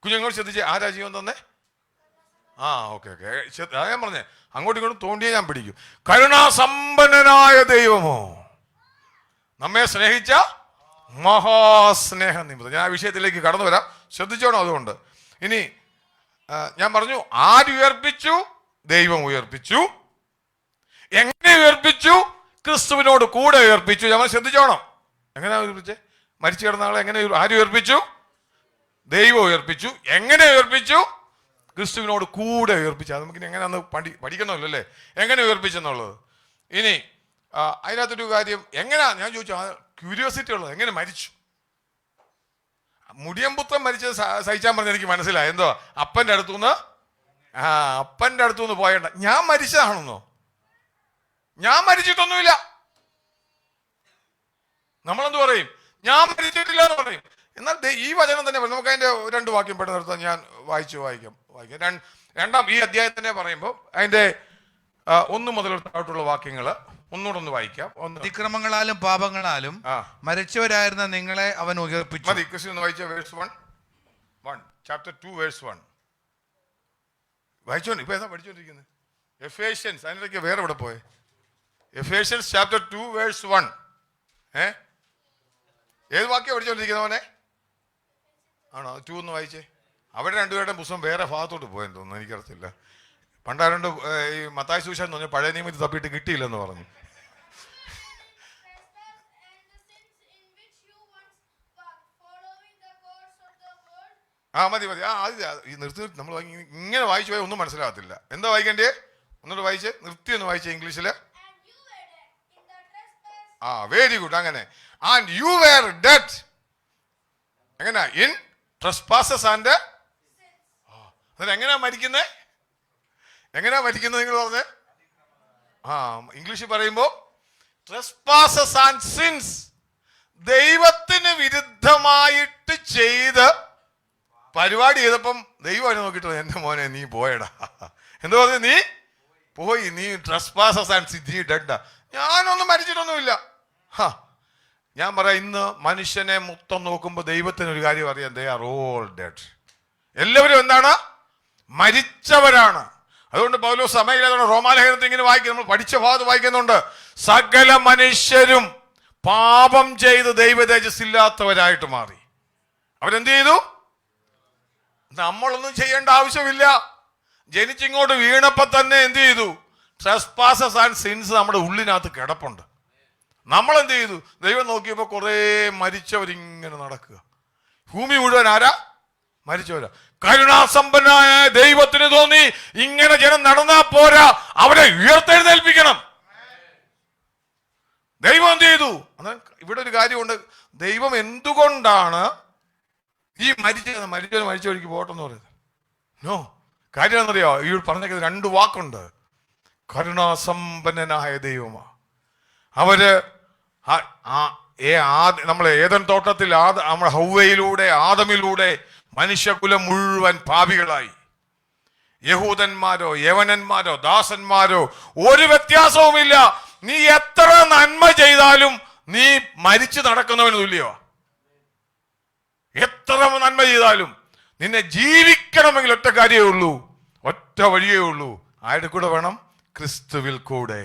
കുഞ്ഞുങ്ങൾ ശ്രദ്ധിച്ചേ, ആരാ ജീവൻ തന്നെ? ഓക്കെ ഞാൻ പറഞ്ഞേ, അങ്ങോട്ടും ഇങ്ങോട്ടും തോണ്ടിയേ ഞാൻ പിടിക്കും. കരുണാസമ്പന്നനായ ദൈവമോ, നമ്മെ സ്നേഹിച്ച മഹാസ്നേഹ നിമിത്തം. ഞാൻ ആ വിഷയത്തിലേക്ക് കടന്നു വരാം, ശ്രദ്ധിച്ചോണം. അതുകൊണ്ട് ഇനി ഞാൻ പറഞ്ഞു, ആര് ഉയർപ്പിച്ചു? ദൈവം ഉയർപ്പിച്ചു. എങ്ങനെ ഉയർപ്പിച്ചു? ക്രിസ്തുവിനോട് കൂടെ ഉയർപ്പിച്ചു. നമ്മൾ ശ്രദ്ധിച്ചോണം. എങ്ങനെയാ ഉയർപ്പിച്ചേ? മരിച്ചു കിടന്ന ആളെ എങ്ങനെ? ആര് ഉയർപ്പിച്ചു? ദൈവം ഉയർപ്പിച്ചു. എങ്ങനെ ഉയർപ്പിച്ചു? ക്രിസ്തുവിനോട് കൂടെ ഉയർപ്പിച്ചു. അത് നമുക്ക് എങ്ങനെയാന്ന് പഠിക്കണമല്ലോ അല്ലേ, എങ്ങനെ ഉയർപ്പിച്ചെന്നുള്ളത്. ഇനി അതിനകത്തൊരു കാര്യം, എങ്ങനെയാ ഞാൻ ചോദിച്ചു, ക്യൂരിയോസിറ്റി ഉള്ളത്, എങ്ങനെ മരിച്ചു? മുടിയമ്പുത്രൻ മരിച്ചത് സഹിച്ചാൻ പറഞ്ഞ് എനിക്ക് മനസ്സിലായി. എന്തോ അപ്പൻ്റെ അടുത്തുനിന്ന് അപ്പൻ്റെ അടുത്തുനിന്ന് പോയണ്ട. ഞാൻ മരിച്ചതാണെന്നോ? ഞാൻ മരിച്ചിട്ടൊന്നുമില്ല. നമ്മളെന്ത് പറയും? ഞാൻ മരിച്ചിട്ടില്ല എന്ന് പറയും. എന്നാൽ ഈ വചനം തന്നെ നമുക്ക് അതിന്റെ 2 വാക്യം പെട്ടെന്ന് നിർത്താൻ ഞാൻ വായിക്കാം. രണ്ടാം ഈ അധ്യായം തന്നെ പറയുമ്പോൾ അതിന്റെ 1 മുതൽ താഴോട്ടുള്ള വാക്യങ്ങൾ ഒന്നുകൂടെ ഒന്ന് വായിക്കാം. അതിക്രമങ്ങളാലും പാപങ്ങളാലും മരിച്ചവരായിരുന്ന നിങ്ങളെ അവൻ ഉയർപ്പിച്ചു. മതി, ക്രിസ്തു ഒന്ന് വായിച്ച വേഴ്സ് 1 ചാപ്റ്റർ 2 വേഴ്സ് 1 വായിച്ചോണ്ട്. ഇപ്പൊ ഏതാ പഠിച്ചോണ്ടിരിക്കുന്നത്? എഫേഷ്യൻസ്. അതിനിടയ്ക്ക് വേറെ ഇവിടെ പോയെ. Ephesians chapter 2 verse 1. ഏത് വാക്യം പഠിച്ചോണ്ടിരിക്കുന്നവനെ? ആണോ? 2 ഒന്ന് വായിച്ചേ. അവിടെ രണ്ടുപേരുടെ പുസ്തകം വേറെ ഭാഗത്തോട്ട് പോയെന്ന് തോന്നുന്നു, എനിക്കറിയത്തില്ല. പണ്ടാരണ്ട് ഈ മത്തായി സുവിശേഷം എന്ന് പറഞ്ഞാൽ പഴയ നിയമത്തിൽ തപ്പിയിട്ട് കിട്ടിയില്ലെന്ന് പറഞ്ഞു. മതി ഈ നിർത്തി നമ്മൾ ഇങ്ങനെ വായിച്ചു പോയാൽ ഒന്നും മനസ്സിലാകത്തില്ല. എന്താ വായിക്കണ്ടേ? ഒന്നുകൂടെ വായിച്ചേ, നിർത്തി ഒന്ന് വായിച്ചേ ഇംഗ്ലീഷില്. Very good. അങ്ങനെ ആൻഡ് യു വേർ ഡെഡ്. എങ്ങനെയാ? In trespasses and. എങ്ങനെയാ മരിക്കുന്നേ? എങ്ങനെയാ മരിക്കുന്നത് നിങ്ങൾ പറഞ്ഞേ? ഇംഗ്ലീഷിൽ പറയുമ്പോ ട്രസ്പാസസ് ആൻഡ് സിൻസ്. ദൈവത്തിന് വിരുദ്ധമായിട്ട് ചെയ്ത് പരിപാടി ചെയ്തപ്പം ദൈവം അതിനെ നോക്കിയിട്ട്, എന്റെ മോനെ നീ പോയടാ. എന്താ പറഞ്ഞു? നീ പോയി, നീ ട്രസ്പാസസ് ആൻഡ് സിൻസ്, നീ ഡെഡാ. ഞാനൊന്നും മരിച്ചിട്ടൊന്നുമില്ല. ഞാൻ പറയാം, ഇന്ന് മനുഷ്യനെ മൊത്തം നോക്കുമ്പോൾ ദൈവത്തിന് ഒരു കാര്യം അറിയാം, ദേ ആർ ഓൾ ഡെഡ്. എല്ലാവരും എന്താണ്? മരിച്ചവരാണ്. അതുകൊണ്ട് പൗലോസ് സമയമില്ലാതെ റോമാലേഖനത്തിൽ ഇങ്ങനെ വായിക്കും, നമ്മൾ പഠിച്ച ഭാഗത്ത് വായിക്കുന്നുണ്ട്, സകല മനുഷ്യരും പാപം ചെയ്ത് ദൈവ തേജസ്സില്ലാത്തവരായിട്ട് മാറി. അവരെന്ത് ചെയ്തു? നമ്മളൊന്നും ചെയ്യേണ്ട ആവശ്യമില്ല. ജനിച്ചിങ്ങോട്ട് വീണപ്പോ തന്നെ എന്ത് ചെയ്തു? ട്രസ്പാസസ് ആൻഡ് സിൻസ് നമ്മുടെ ഉള്ളിനകത്ത് കിടപ്പുണ്ട്. നമ്മളെന്ത് ചെയ്തു? ദൈവം നോക്കിയപ്പോ കുറെ മരിച്ചവരിങ്ങനെ നടക്കുക. ഭൂമി മുഴുവൻ ആരാ? മരിച്ചവരാ. കരുണാസമ്പന്നനായ ദൈവത്തിന് തോന്നി ഇങ്ങനെ ജനം നടന്നാ പോരാ, അവരെ ഉയർത്തെഴുന്നേൽപ്പിക്കണം. ദൈവം എന്ത് ചെയ്തു? ഇവിടെ ഒരു കാര്യമുണ്ട്. ദൈവം എന്തുകൊണ്ടാണ് ഈ മരിച്ച വഴിക്ക് പോട്ടെന്ന് പറയുന്നത്? നോ, കാര്യം എന്നറിയോ, ഈ പറഞ്ഞേക്കുന്നത് 2 വാക്കുണ്ട്. കരുണാസമ്പന്നനായ ദൈവമാ. അവര് നമ്മളെ ഏദൻ തോട്ടത്തിൽ നമ്മുടെ ഹൗവയിലൂടെ, ആദമിലൂടെ മനുഷ്യകുലം മുഴുവൻ പാപികളായി. യഹൂദന്മാരോ യവനന്മാരോ ദാസന്മാരോ ഒരു വ്യത്യാസവുമില്ല. നീ എത്ര നന്മ ചെയ്താലും നീ മരിച്ചു നടക്കുന്നവന് തുല്യമാ. എത്ര നന്മ ചെയ്താലും നിന്നെ ജീവിക്കണമെങ്കിൽ ഒറ്റ കാര്യമേ ഉള്ളൂ, ഒറ്റ വഴിയേ ഉള്ളൂ. ആരുടെ കൂടെ വേണം? ക്രിസ്തുവിൽ കൂടെ,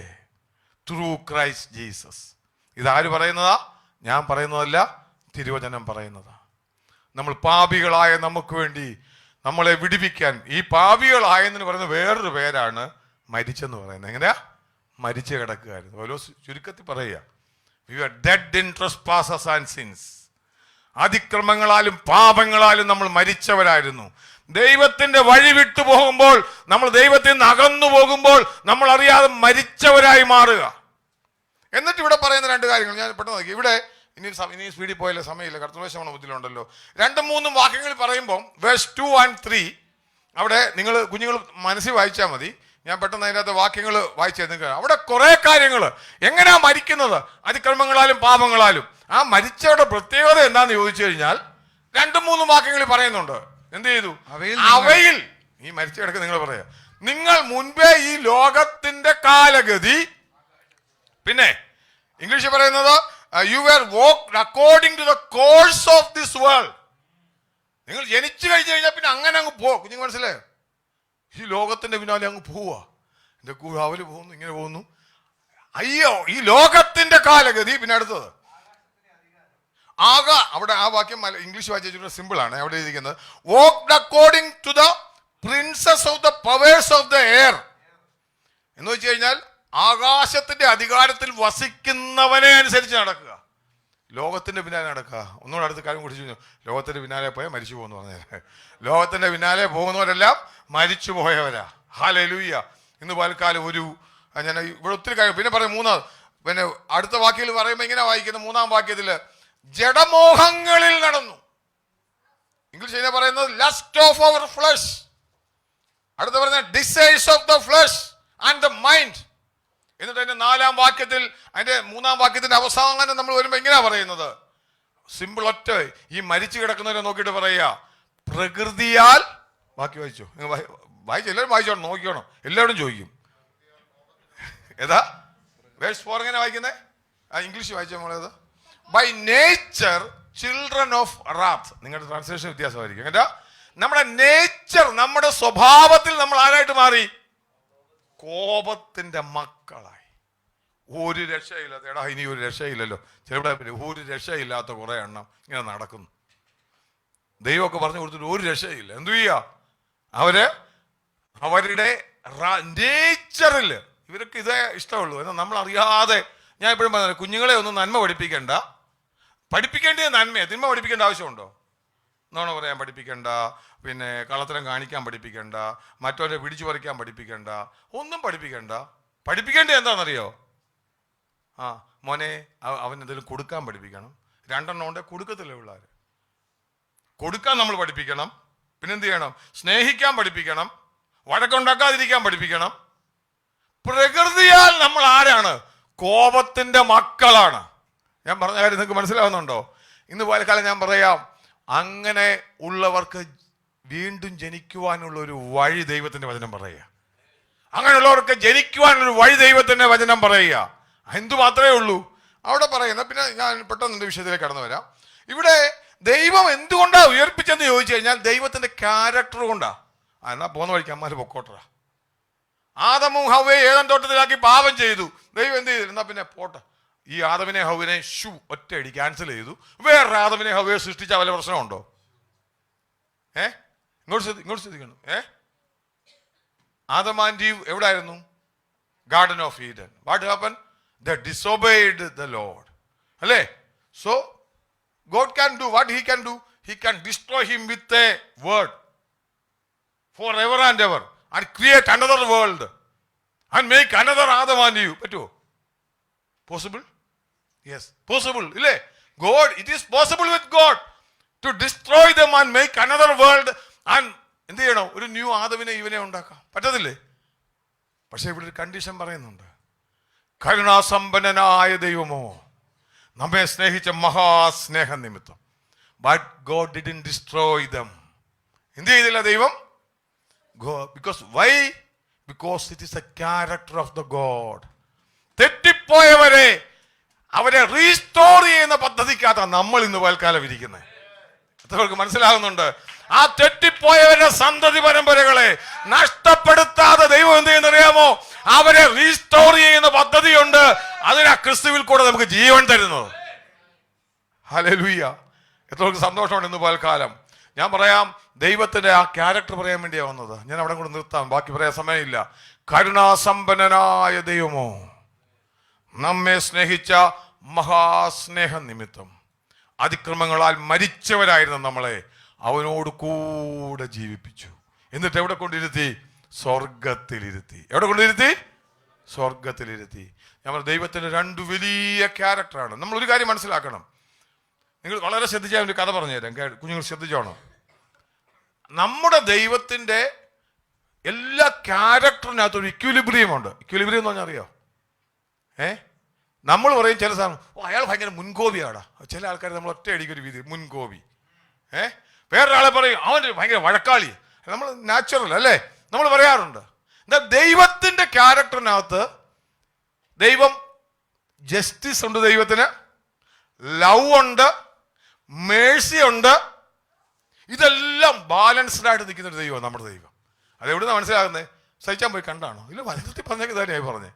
ത്രൂ ക്രൈസ്റ്റ് ജീസസ്. ഇതാര് പറയുന്നതാ? ഞാൻ പറയുന്നതല്ല, തിരുവചനം പറയുന്നതാ. നമ്മൾ പാപികളായ നമുക്ക് വേണ്ടി നമ്മളെ വിടിവിക്കാൻ, ഈ പാപികളായെന്ന് പറയുന്ന വേറൊരു പേരാണ് മരിച്ചെന്ന് പറയുന്നത്. എങ്ങനെയാ? മരിച്ചു കിടക്കുകയായിരുന്നു. ഓരോ ചുരുക്കത്തിൽ പറയുക, we were dead in trespasses and sins. അതിക്രമങ്ങളാലും പാപങ്ങളാലും നമ്മൾ മരിച്ചവരായിരുന്നു. ദൈവത്തിന്റെ വഴി വിട്ടു പോകുമ്പോൾ, നമ്മൾ ദൈവത്തിൽ നിന്ന് അകന്നു പോകുമ്പോൾ നമ്മൾ അറിയാതെ മരിച്ചവരായി മാറുക. എന്നിട്ട് ഇവിടെ പറയുന്ന 2 കാര്യങ്ങൾ ഞാൻ പെട്ടെന്ന് നോക്കി. ഇവിടെ ഇനി സ്പീഡിൽ പോയാലേ സമയമില്ല, കർത്തൃവേശമാണ് ബുദ്ധിയിലുണ്ടല്ലോ. 2-3 വാക്യങ്ങൾ പറയുമ്പോൾ വേഴ്സ് 2 and 3 അവിടെ കുഞ്ഞുങ്ങൾ മനസ്സിൽ വായിച്ചാൽ മതി. ഞാൻ പെട്ടെന്ന് അതിനകത്ത് വാക്യങ്ങൾ വായിച്ചു. അവിടെ കുറെ കാര്യങ്ങൾ എങ്ങനെയാ മരിക്കുന്നത്, അതിക്രമങ്ങളാലും പാപങ്ങളാലും. ആ മരിച്ചവരുടെ പ്രത്യേകത എന്താന്ന് ചോദിച്ചു കഴിഞ്ഞാൽ 2-3 വാക്യങ്ങളിൽ പറയുന്നുണ്ട്. എന്ത് ചെയ്തു? അവയിൽ ഈ മരിച്ചു കിടക്ക് നിങ്ങൾ പറയാ, നിങ്ങൾ മുൻപേ ഈ ലോകത്തിന്റെ കാലഗതി, പിന്നെ ഇംഗ്ലീഷിൽ പറയുന്നത് you were walked according to the course of this world. നിങ്ങൾ ജനിച്ചു കഴിഞ്ഞാൽ പിന്നെ അങ്ങനെ അങ്ങ് പോകും. കുഞ്ഞുങ്ങൾ മനസ്സിലായോ? ഈ ലോകത്തിന്റെ പിന്നാലെ അങ്ങ് പോവാ. എന്റെ കൂടെ അവര് പോകുന്നു, ഇങ്ങനെ പോകുന്നു. അയ്യോ, ഈ ലോകത്തിന്റെ കാലഗതി. പിന്നെ അടുത്തത് അവിടെ ആ വാക്യം ഇംഗ്ലീഷ് വായിച്ചിട്ട് സിമ്പിൾ ആണ്. അവിടെ ഇരിക്കുന്നത് walked according to the princes of the powers of the air. എന്ന് വെച്ച് കഴിഞ്ഞാൽ ആകാശത്തിന്റെ അധികാരത്തിൽ വസിക്കുന്നവനെ അനുസരിച്ച് നടക്കുക. ലോകത്തിന്റെ പിന്നാലെ നടക്കുക. ഒന്നുകൂടെ അടുത്ത കാര്യം കുറിച്ച് കഴിഞ്ഞു. ലോകത്തിന്റെ പിന്നാലെ പോയാൽ മരിച്ചു പോകുന്നു പറഞ്ഞാൽ, ലോകത്തിന്റെ പിന്നാലെ പോകുന്നവരെല്ലാം മരിച്ചു പോയവരാ. ഹല്ലേലൂയ. ഇന്ന് പാൽക്കാലം ഞാൻ ഇവിടെ ഒത്തിരി കാര്യം പിന്നെ പറയും. പിന്നെ അടുത്ത വാക്യത്തിൽ പറയുമ്പോൾ ഇങ്ങനെ വായിക്കുന്നു. 3-ാം വാക്യത്തില് ജഡമോഹങ്ങളിൽ നടന്നു. ഇംഗ്ലീഷ് പറയുന്നത് ലസ്റ്റ് ഓഫ് അവർ ഫ്ലഷ്. അടുത്ത പറയുന്നത് desires of the flesh and the mind. എന്നിട്ട് അതിന്റെ 4-ാം വാക്യത്തിൽ, അതിന്റെ 3-ാം വാക്യത്തിന്റെ അവസാനം നമ്മൾ വരുമ്പോ എങ്ങനെയാ പറയുന്നത്? സിമ്പിൾ ഒറ്റ, ഈ മരിച്ചു കിടക്കുന്നവരെ നോക്കിയിട്ട് പറയുക, പ്രകൃതിയാൽ. ബാക്കി വായിച്ചോ, വായിച്ചോ, എല്ലാവരും വായിച്ചോണം, നോക്കിക്കോണം, എല്ലാവരും ചോദിക്കും. ഏതാ വേഴ്സ് 4 എങ്ങനെ വായിക്കുന്നത്? ഇംഗ്ലീഷ് വായിച്ചോ മോളേത്. By nature children of wrath. നിങ്ങളുടെ ട്രാൻസ്ലേഷൻ വ്യത്യാസമായിരിക്കും. കേട്ടാ, നമ്മുടെ നേച്ചർ, നമ്മുടെ സ്വഭാവത്തിൽ നമ്മൾ ആരായിട്ട് മാറി? കോപത്തിന്റെ മക്കളായി. ഒരു രക്ഷയില്ലാത്ത, എടാ ഇനി ഒരു രക്ഷയില്ലല്ലോ, ചെറുവിടെ ഒരു രക്ഷയില്ലാത്ത കുറെ എണ്ണം ഇങ്ങനെ നടക്കുന്നു. ദൈവമൊക്കെ പറഞ്ഞു കൊടുത്തിട്ട് ഒരു രക്ഷയില്ല. എന്തു ചെയ്യാ? അവരുടെ നേച്ചറിൽ ഇവർക്ക് ഇതേ ഇഷ്ടമുള്ളൂ. എന്നാൽ നമ്മൾ അറിയാതെ, ഞാൻ എപ്പോഴും പറഞ്ഞു, കുഞ്ഞുങ്ങളെ ഒന്നും നന്മ പഠിപ്പിക്കേണ്ടത് നന്മയെ, തിന്മ പഠിപ്പിക്കേണ്ട ആവശ്യമുണ്ടോ? നോണ പറയാൻ പഠിപ്പിക്കണ്ട, പിന്നെ കള്ളത്തരം കാണിക്കാൻ പഠിപ്പിക്കണ്ട, മറ്റവരെ പിടിച്ചു പറിക്കാൻ പഠിപ്പിക്കണ്ട, ഒന്നും പഠിപ്പിക്കണ്ട. പഠിപ്പിക്കേണ്ടത് എന്താണെന്നറിയോ? മോനെ അവൻ എന്തെങ്കിലും കൊടുക്കാൻ പഠിപ്പിക്കണം. 2 എണ്ണം ഉണ്ട്, കൊടുക്കത്തില്ല പിള്ളേർ. കൊടുക്കാൻ നമ്മൾ പഠിപ്പിക്കണം. പിന്നെന്ത് ചെയ്യണം? സ്നേഹിക്കാൻ പഠിപ്പിക്കണം, വഴക്കുണ്ടാക്കാതിരിക്കാൻ പഠിപ്പിക്കണം. പ്രകൃതിയാൽ നമ്മൾ ആരാണ്? കോപത്തിന്റെ മക്കളാണ്. ഞാൻ പറഞ്ഞ കാര്യം നിങ്ങൾക്ക് മനസ്സിലാവുന്നുണ്ടോ? ഇന്ന് പാലക്കാലം ഞാൻ പറയാം, അങ്ങനെ ഉള്ളവർക്ക് വീണ്ടും ജനിക്കുവാനുള്ള ഒരു വഴി ദൈവത്തിന്റെ വചനം പറയുക. അങ്ങനെയുള്ളവർക്ക് ജനിക്കുവാനുള്ള വഴി ദൈവത്തിന്റെ വചനം പറയുക. എന്തു മാത്രമേ ഉള്ളൂ അവിടെ പറയുന്നത്. പിന്നെ ഞാൻ പെട്ടെന്ന് എന്റെ വിഷയത്തിലേക്ക് കടന്നു വരാം. ഇവിടെ ദൈവം എന്തുകൊണ്ടാണ് ഉയർപ്പിച്ചെന്ന് ചോദിച്ചു കഴിഞ്ഞാൽ ദൈവത്തിന്റെ ക്യാരക്ടർ കൊണ്ടാ. എന്നാ പോന്ന വഴിക്ക് അമ്മാര് പൊക്കോട്ടറ. ആദമും ഹവ്വയെ ഏദൻ തോട്ടത്തിലാക്കി പാപം ചെയ്തു. ദൈവം എന്ത് ചെയ്തു? എന്നാ പിന്നെ പോട്ടെ, ഈ ആദമിനെ ഹവ്വിനെ ഒറ്റയടി ക്യാൻസൽ ചെയ്തു. വേറെ ആദമിനെ ഹവ്വയെ സൃഷ്ടിച്ച വല്ല പ്രശ്നമുണ്ടോ? ഇങ്ങോട്ട് ശ്രദ്ധിക്കണം. ആദം ആൻഡ് ഈവ് എവിടായിരുന്നു? Garden of Eden. What happen? They disobeyed the Lord. അല്ലേ? So God can do what he can do. He can destroy him with a word forever and ever and create another world and make another Adam and Eve. പറ്റുമോ? Possible? Yes, possible. ഇല്ലേ? God, it is possible with God to destroy them and make another world and എന്ത് ചെയ്യണം? ഒരു ന്യൂ ആദവിനെ ഇവനെ ഉണ്ടാക്കാം. പറ്റത്തില്ലേ? പക്ഷെ ഇവിടെ ഒരു കണ്ടീഷൻ പറയുന്നുണ്ട്. കരുണാസമ്പന്നനായ ദൈവമോ നമ്മെ സ്നേഹിച്ച മഹാസ്നേഹ നിമിത്തം, but God didn't destroy them. എന്ത് ചെയ്തില്ല ദൈവം? Because it is a character of the God. തെറ്റിപ്പോയവരെ അവരെ റീസ്റ്റോർ ചെയ്യുന്ന പദ്ധതിക്കകത്താണ് നമ്മൾ ഇന്ന് പൽക്കാലം ഇരിക്കുന്നത്. എത്രവർക്ക് മനസ്സിലാകുന്നുണ്ട്? ആ തെറ്റിപ്പോയവരുടെ സന്തതി പരമ്പരകളെ നഷ്ടപ്പെടുത്താതെ ദൈവം എന്ത് ചെയ്യുന്നറിയാമോ? അവരെ റീസ്റ്റോർ ചെയ്യുന്ന പദ്ധതിയുണ്ട്. അതിനാ ക്രിസ്തുവിൽ കൂടെ നമുക്ക് ജീവൻ തരുന്നത്. ഹല്ലേലൂയ! എത്രവർക്ക് സന്തോഷമുണ്ട് ഇന്ന് പൽക്കാലം. ഞാൻ പറയാം, ദൈവത്തിന്റെ ആ ക്യാരക്ടർ പറയാൻ വേണ്ടിയാണ് വന്നത്. ഞാൻ അവിടെ കൂടെ നിർത്താം, ബാക്കി പറയാൻ സമയമില്ല. കരുണാസമ്പന്നനായ ദൈവമോ നമ്മെ സ്നേഹിച്ച മഹാസ്നേഹ നിമിത്തം അതിക്രമങ്ങളാൽ മരിച്ചവരായിരുന്ന നമ്മളെ അവനോട് കൂടെ ജീവിപ്പിച്ചു. എന്നിട്ട് എവിടെ കൊണ്ടിരുത്തി? സ്വർഗത്തിലിരുത്തി. എവിടെ കൊണ്ടിരുത്തി? സ്വർഗത്തിലിരുത്തി. ഞാൻ പറഞ്ഞ ദൈവത്തിന്റെ രണ്ട് വലിയ ക്യാരക്ടറാണ്. നമ്മൾ ഒരു കാര്യം മനസ്സിലാക്കണം. നിങ്ങൾ വളരെ ശ്രദ്ധിച്ചാൽ ഒരു കഥ പറഞ്ഞു തരാം, കുഞ്ഞുങ്ങൾ ശ്രദ്ധിച്ചോണം. നമ്മുടെ ദൈവത്തിന്റെ എല്ലാ ക്യാരക്ടറിനകത്തൊരു ഇക്വിലിബ്രിയം ഉണ്ട്. ഇക്വിലിബ്രിയം എന്ന് പറഞ്ഞാൽ അറിയോ? നമ്മൾ പറയും ചില സാധനം, അയാൾ ഭയങ്കര മുൻകോപിയാടാ. ചില ആൾക്കാർ നമ്മൾ ഒറ്റ അടിക്കൊരു വിധി മുൻകോപി. വേറൊരാളെ പറയും അവൻ ഭയങ്കര വഴക്കാളി. നമ്മൾ നാച്ചുറൽ അല്ലേ, നമ്മൾ പറയാറുണ്ട്. എന്താ ദൈവത്തിന്റെ ക്യാരക്ടറിനകത്ത് ദൈവം ജസ്റ്റിസ് ഉണ്ട്, ദൈവത്തിന് ലവ് ഉണ്ട്, മേഴ്സി ഉണ്ട്. ഇതെല്ലാം ബാലൻസ്ഡ് ആയിട്ട് നിൽക്കുന്ന ഒരു ദൈവം നമ്മുടെ ദൈവം. അതെവിടുന്നാണ് മനസ്സിലാകുന്നത്? സഹിച്ചാൻ പോയി കണ്ടാണോ? ഇല്ല, വചനത്തിൽ പറഞ്ഞേക്ക് തന്നെയായി പറഞ്ഞേ.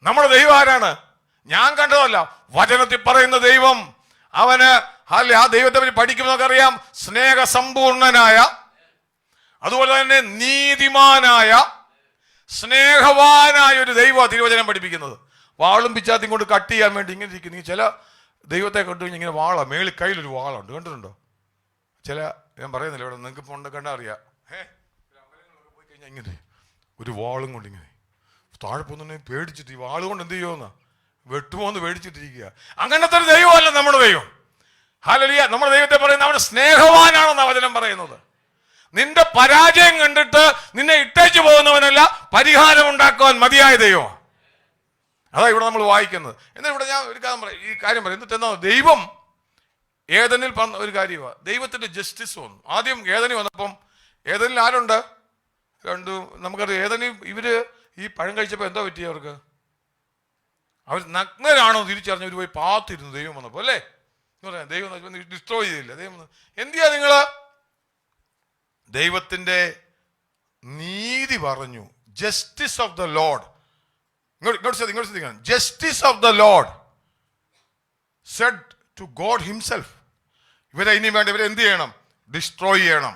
നമ്മുടെ ദൈവം ആരാണ്? ഞാൻ കണ്ടതല്ല, വചനത്തിൽ പറയുന്ന ദൈവം. അവന് ആ ദൈവത്തെ പറ്റി പഠിക്കുന്നവർക്കറിയാം, സ്നേഹസമ്പൂർണനായ, അതുപോലെ തന്നെ നീതിമാനായ, സ്നേഹവാനായ ഒരു ദൈവം തിരുവചനം പഠിപ്പിക്കുന്നത്. വാളും പിച്ചാത്തിയും കൊണ്ട് കട്ട് ചെയ്യാൻ വേണ്ടി ഇങ്ങനെ ഇരിക്കുന്നു. ചില ദൈവത്തെ കണ്ടു കഴിഞ്ഞാൽ ഇങ്ങനെ വാളാ, മേളിൽ കയ്യിലൊരു വാളുണ്ട്, കണ്ടിട്ടുണ്ടോ? ചില, ഞാൻ പറയുന്നില്ല, ഇവിടെ നിങ്ങൾക്ക് കൊണ്ട് കണ്ടാൽ അറിയാം. അമ്പലങ്ങളിലൊക്കെ പോയി കഴിഞ്ഞാൽ ഇങ്ങനെ ഒരു വാളും കൊണ്ട് ഇങ്ങനെ താഴെ പോകുന്ന പേടിച്ചിട്ട് ഈ വാള് കൊണ്ട് എന്ത് ചെയ്യുമെന്ന് വെട്ടുമോന്ന് പേടിച്ചിട്ടിരിക്കുക. അങ്ങനത്തെ ഒരു ദൈവമല്ല നമ്മുടെ ദൈവം. ഹല്ലേലൂയ! നമ്മുടെ ദൈവത്തെ പറയുന്നത് അവൻ സ്നേഹവാനാണെന്നാണ് വചനം പറയുന്നത്. നിന്റെ പരാജയം കണ്ടിട്ട് നിന്നെ ഇട്ടേച്ചു പോകുന്നവനല്ല, പരിഹാരം ഉണ്ടാക്കുവാൻ മതിയായ ദൈവം. അതാ ഇവിടെ നമ്മൾ വായിക്കുന്നത്. എന്നാൽ ഇവിടെ ഞാൻ ഒരു കാര്യം പറയാം. എന്നിട്ട് എന്താ, ദൈവം ഏദനിൽ പറഞ്ഞ ഒരു കാര്യമാണ്, ദൈവത്തിന്റെ ജസ്റ്റിസ് വന്നു. ആദ്യം ഏദനി വന്നപ്പം ഏദനിൽ ആരുണ്ട്? നമുക്കറിയാം. ഏദനി ഇവര് ഈ പഴം കഴിച്ചപ്പോൾ എന്താ പറ്റിയ അവർക്ക്? അവർ നഗ്നരാണോ തിരിച്ചറിഞ്ഞ് അവർ പോയി പാത്തിരുന്നു ദൈവം വന്നപ്പോൾ, അല്ലേ? പറയാം ദൈവം ഡിസ്ട്രോയ് ചെയ്തില്ല. ദൈവം എന്തിയാ നിങ്ങള്? ദൈവത്തിന്റെ നീതി പറഞ്ഞു. Justice of the Lord. ഇങ്ങോട്ട് ശ്രദ്ധിക്കണം. Justice of the Lord said to God himself. ഇവരെ ഇനി വേണ്ട, ഇവരെ എന്ത് ചെയ്യണം? ഡിസ്ട്രോയ് ചെയ്യണം.